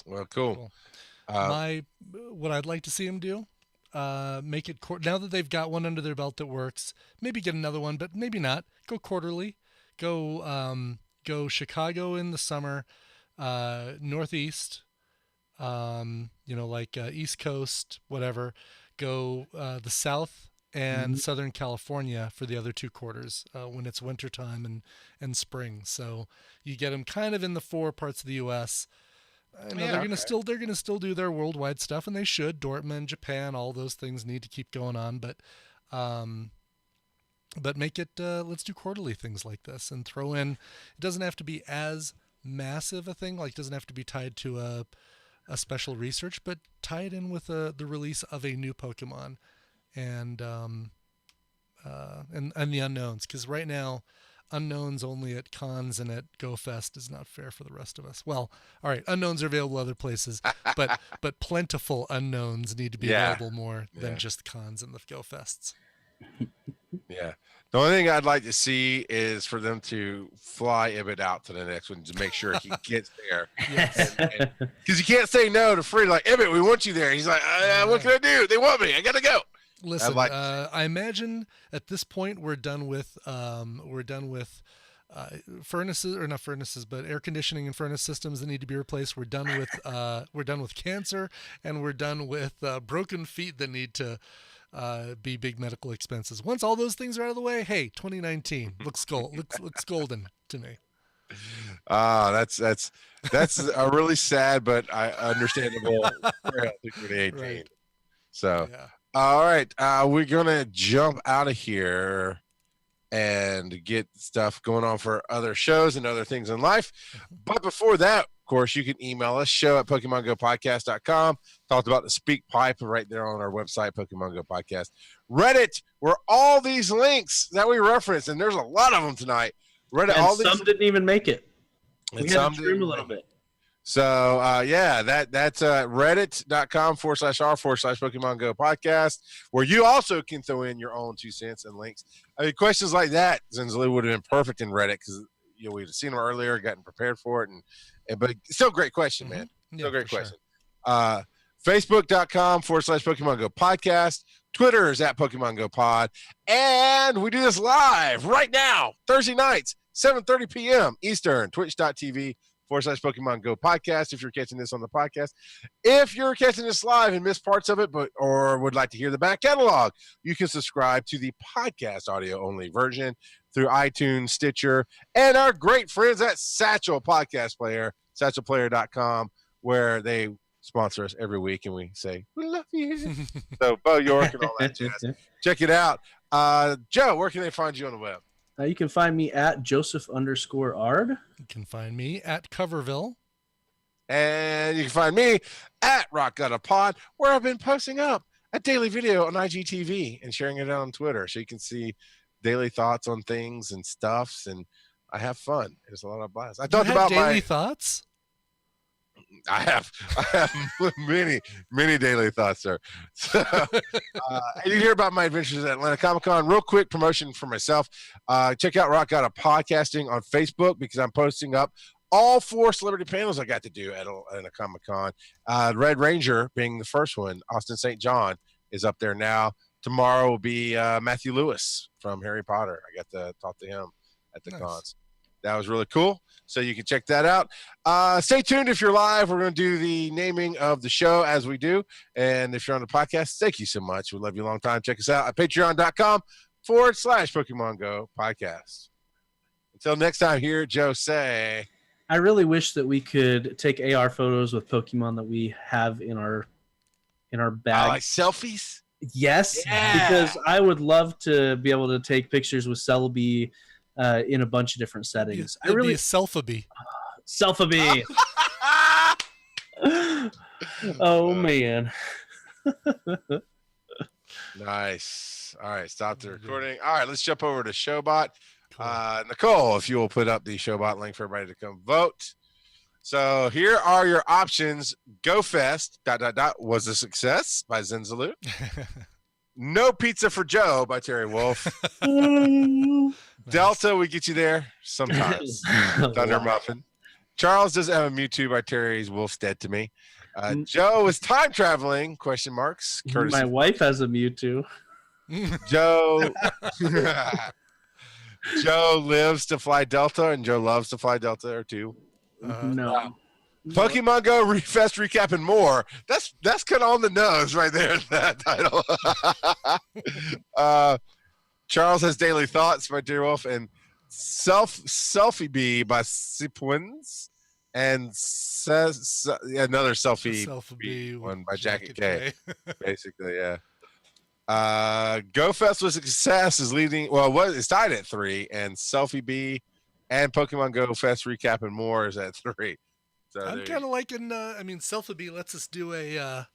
Well, cool. What I'd like to see them do, make it now that they've got one under their belt that works, maybe get another one, but maybe not. Go quarterly. Go Chicago in the summer, Northeast, East Coast, whatever. Go the South and Southern California for the other 2 quarters when it's wintertime and spring. So you get them kind of in the 4 parts of the U.S. They're gonna still do their worldwide stuff, and they should. Dortmund, Japan, all those things need to keep going on, but make it. Let's do quarterly things like this and throw in. It doesn't have to be as massive a thing. Like, it doesn't have to be tied to a special research, but tie it in with the release of a new Pokemon and the unknowns. Because right now, unknowns only at cons and at Go Fest is not fair for the rest of us. Well, all right, unknowns are available other places, but plentiful unknowns need to be available more than just cons and the Go Fests. Yeah. The only thing I'd like to see is for them to fly Eevee out to the next one to make sure he gets there. Yes. Because you can't say no to Free. Like, Eevee, we want you there. He's like, what can I do? They want me. I got to go. Listen, I imagine at this point we're done with furnaces, or not furnaces, but air conditioning and furnace systems that need to be replaced. We're done with cancer, and we're done with broken feet that need to be big medical expenses. Once all those things are out of the way, hey, 2019 looks golden to me. That's a really sad but understandable 2018. Right. So. Yeah. All right, we're gonna jump out of here and get stuff going on for other shows and other things in life. But before that, of course, you can email us, show at PokemonGoPodcast.com. Talked about the Speak Pipe right there on our website, Pokemon Go Podcast. Reddit, where all these links that we referenced, and there's a lot of them tonight. Reddit, and some didn't even make it. We had to trim a little bit. So, that's reddit.com/r/Pokemon Go Podcast, where you also can throw in your own 2 cents and links. I mean, questions like that, Zinzali, would have been perfect in Reddit because we'd seen them earlier, gotten prepared for it, but still great question, man. Still great question. Sure. Facebook.com/Pokemon Go Podcast. Twitter is at Pokemon Go Pod. And we do this live right now, Thursday nights, 7:30 p.m. Eastern, twitch.tv/Pokemon Go Podcast if you're catching this on the podcast. If you're catching this live and missed parts of it or would like to hear the back catalog, you can subscribe to the podcast audio only version through iTunes, Stitcher, and our great friends at Satchel Podcast Player, satchelplayer.com, where they sponsor us every week and we say, we love you. So Bo York and all that jazz. Check it out. Joe, where can they find you on the web? You can find me at Joseph_Ard. You can find me at Coverville. And you can find me at Rock Got a Pod, where I've been posting up a daily video on IGTV and sharing it out on Twitter so you can see daily thoughts on things and stuffs, and I have fun. It's a lot of blast. I talked about daily thoughts. I have many daily thoughts, sir. So, and you hear about my adventures at Atlanta Comic Con. Real quick promotion for myself. Check out Rock Out of Podcasting on Facebook because I'm posting up all 4 celebrity panels I got to do at Atlanta Comic Con. Red Ranger being the first one. Austin St. John is up there now. Tomorrow will be Matthew Lewis from Harry Potter. I got to talk to him at the cons. That was really cool. So you can check that out. Stay tuned if you're live. We're going to do the naming of the show as we do. And if you're on the podcast, thank you so much. We love you a long time. Check us out at patreon.com/Pokemon GO Podcast. Until next time, here, Joe say. I really wish that we could take AR photos with Pokemon that we have in our bag. Like selfies? Yes, because I would love to be able to take pictures with Celebi in a bunch of different settings. It'd be a Selfie. Selfie. Oh man. Nice. All right, stop the recording. All right, let's jump over to Showbot. Cool. Nicole, if you will put up the Showbot link for everybody to come vote. So here are your options. GoFest, ... was a success by Zenzalu. No Pizza for Joe by Terry Wolf. Delta, we get you there sometimes. Thunder Muffin. Charles doesn't have a Mewtwo by Terry's Wolf's dead to me. Joe is time traveling, ? Courtesy. My wife has a Mewtwo. Joe Joe lives to fly Delta, and Joe loves to fly Delta or 2. No. Pokemon Go Refest recap and more. That's kind of on the nose right there. That title. Charles has Daily Thoughts by Dear Wolf and Selfie Bee by Sipwins and another Selfie Bee one by Jacket K. Basically, yeah. GoFest was a success. Is leading. Well, it's tied at 3, and Selfie Bee and Pokemon Go Fest recap and more is at 3. So I'm kind of liking. I mean, Selfie lets us do a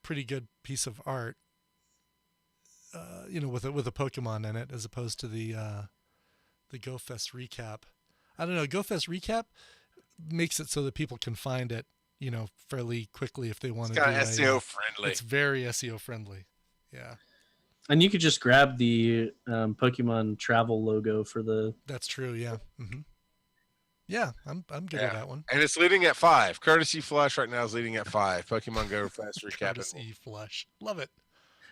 pretty good piece of art. With a Pokemon in it, as opposed to the GoFest recap. I don't know. GoFest recap makes it so that people can find it, fairly quickly if they want to. It's kind of SEO friendly. It's very SEO friendly. Yeah. And you could just grab the Pokemon travel logo for the. That's true. Yeah. Mm-hmm. Yeah, I'm good with that one. And it's leading at 5. Courtesy Flush right now is leading at 5. Pokemon Go Fast recap. Courtesy Flush. Love it.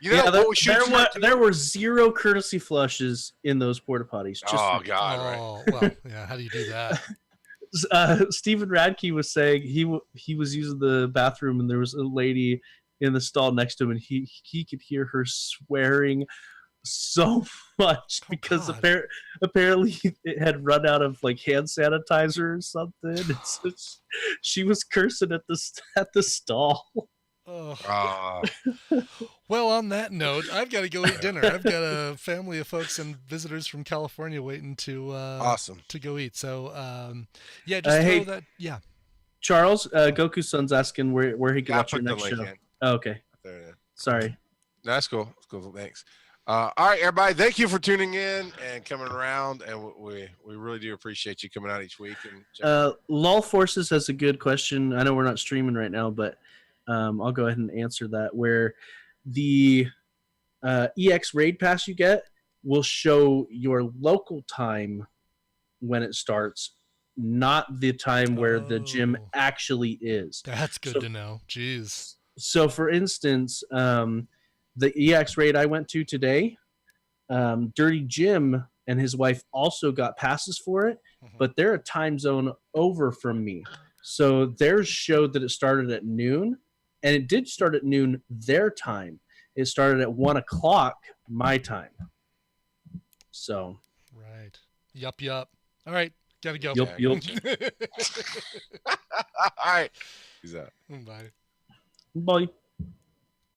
There were 0 courtesy flushes in those porta potties. God, right. Well, yeah. How do you do that? Stephen Radke was saying he was using the bathroom and there was a lady in the stall next to him and he could hear her swearing so much because apparently it had run out of like hand sanitizer or something. So she was cursing at the stall. Oh. Well, on that note, I've got to go eat dinner. I've got a family of folks and visitors from California waiting to to go eat. So just throw that. Yeah, Charles, Goku's son's asking where he can watch your next show. Oh, okay. There, yeah. Sorry. That's cool. That's cool. Thanks. All right, everybody. Thank you for tuning in and coming around, and we really do appreciate you coming out each week. And Lol Forces has a good question. I know we're not streaming right now, but I'll go ahead and answer that. Where the EX Raid Pass you get will show your local time when it starts, not the time where the gym actually is. That's good to know. Jeez. So, for instance, the EX Raid I went to today, Dirty Jim and his wife also got passes for it, but they're a time zone over from me. So theirs showed that it started at noon, and it did start at noon their time. It started at 1 o'clock my time. So. Right. Yup. All right. Gotta go. Yup. All right. Peace out. Bye. Bye.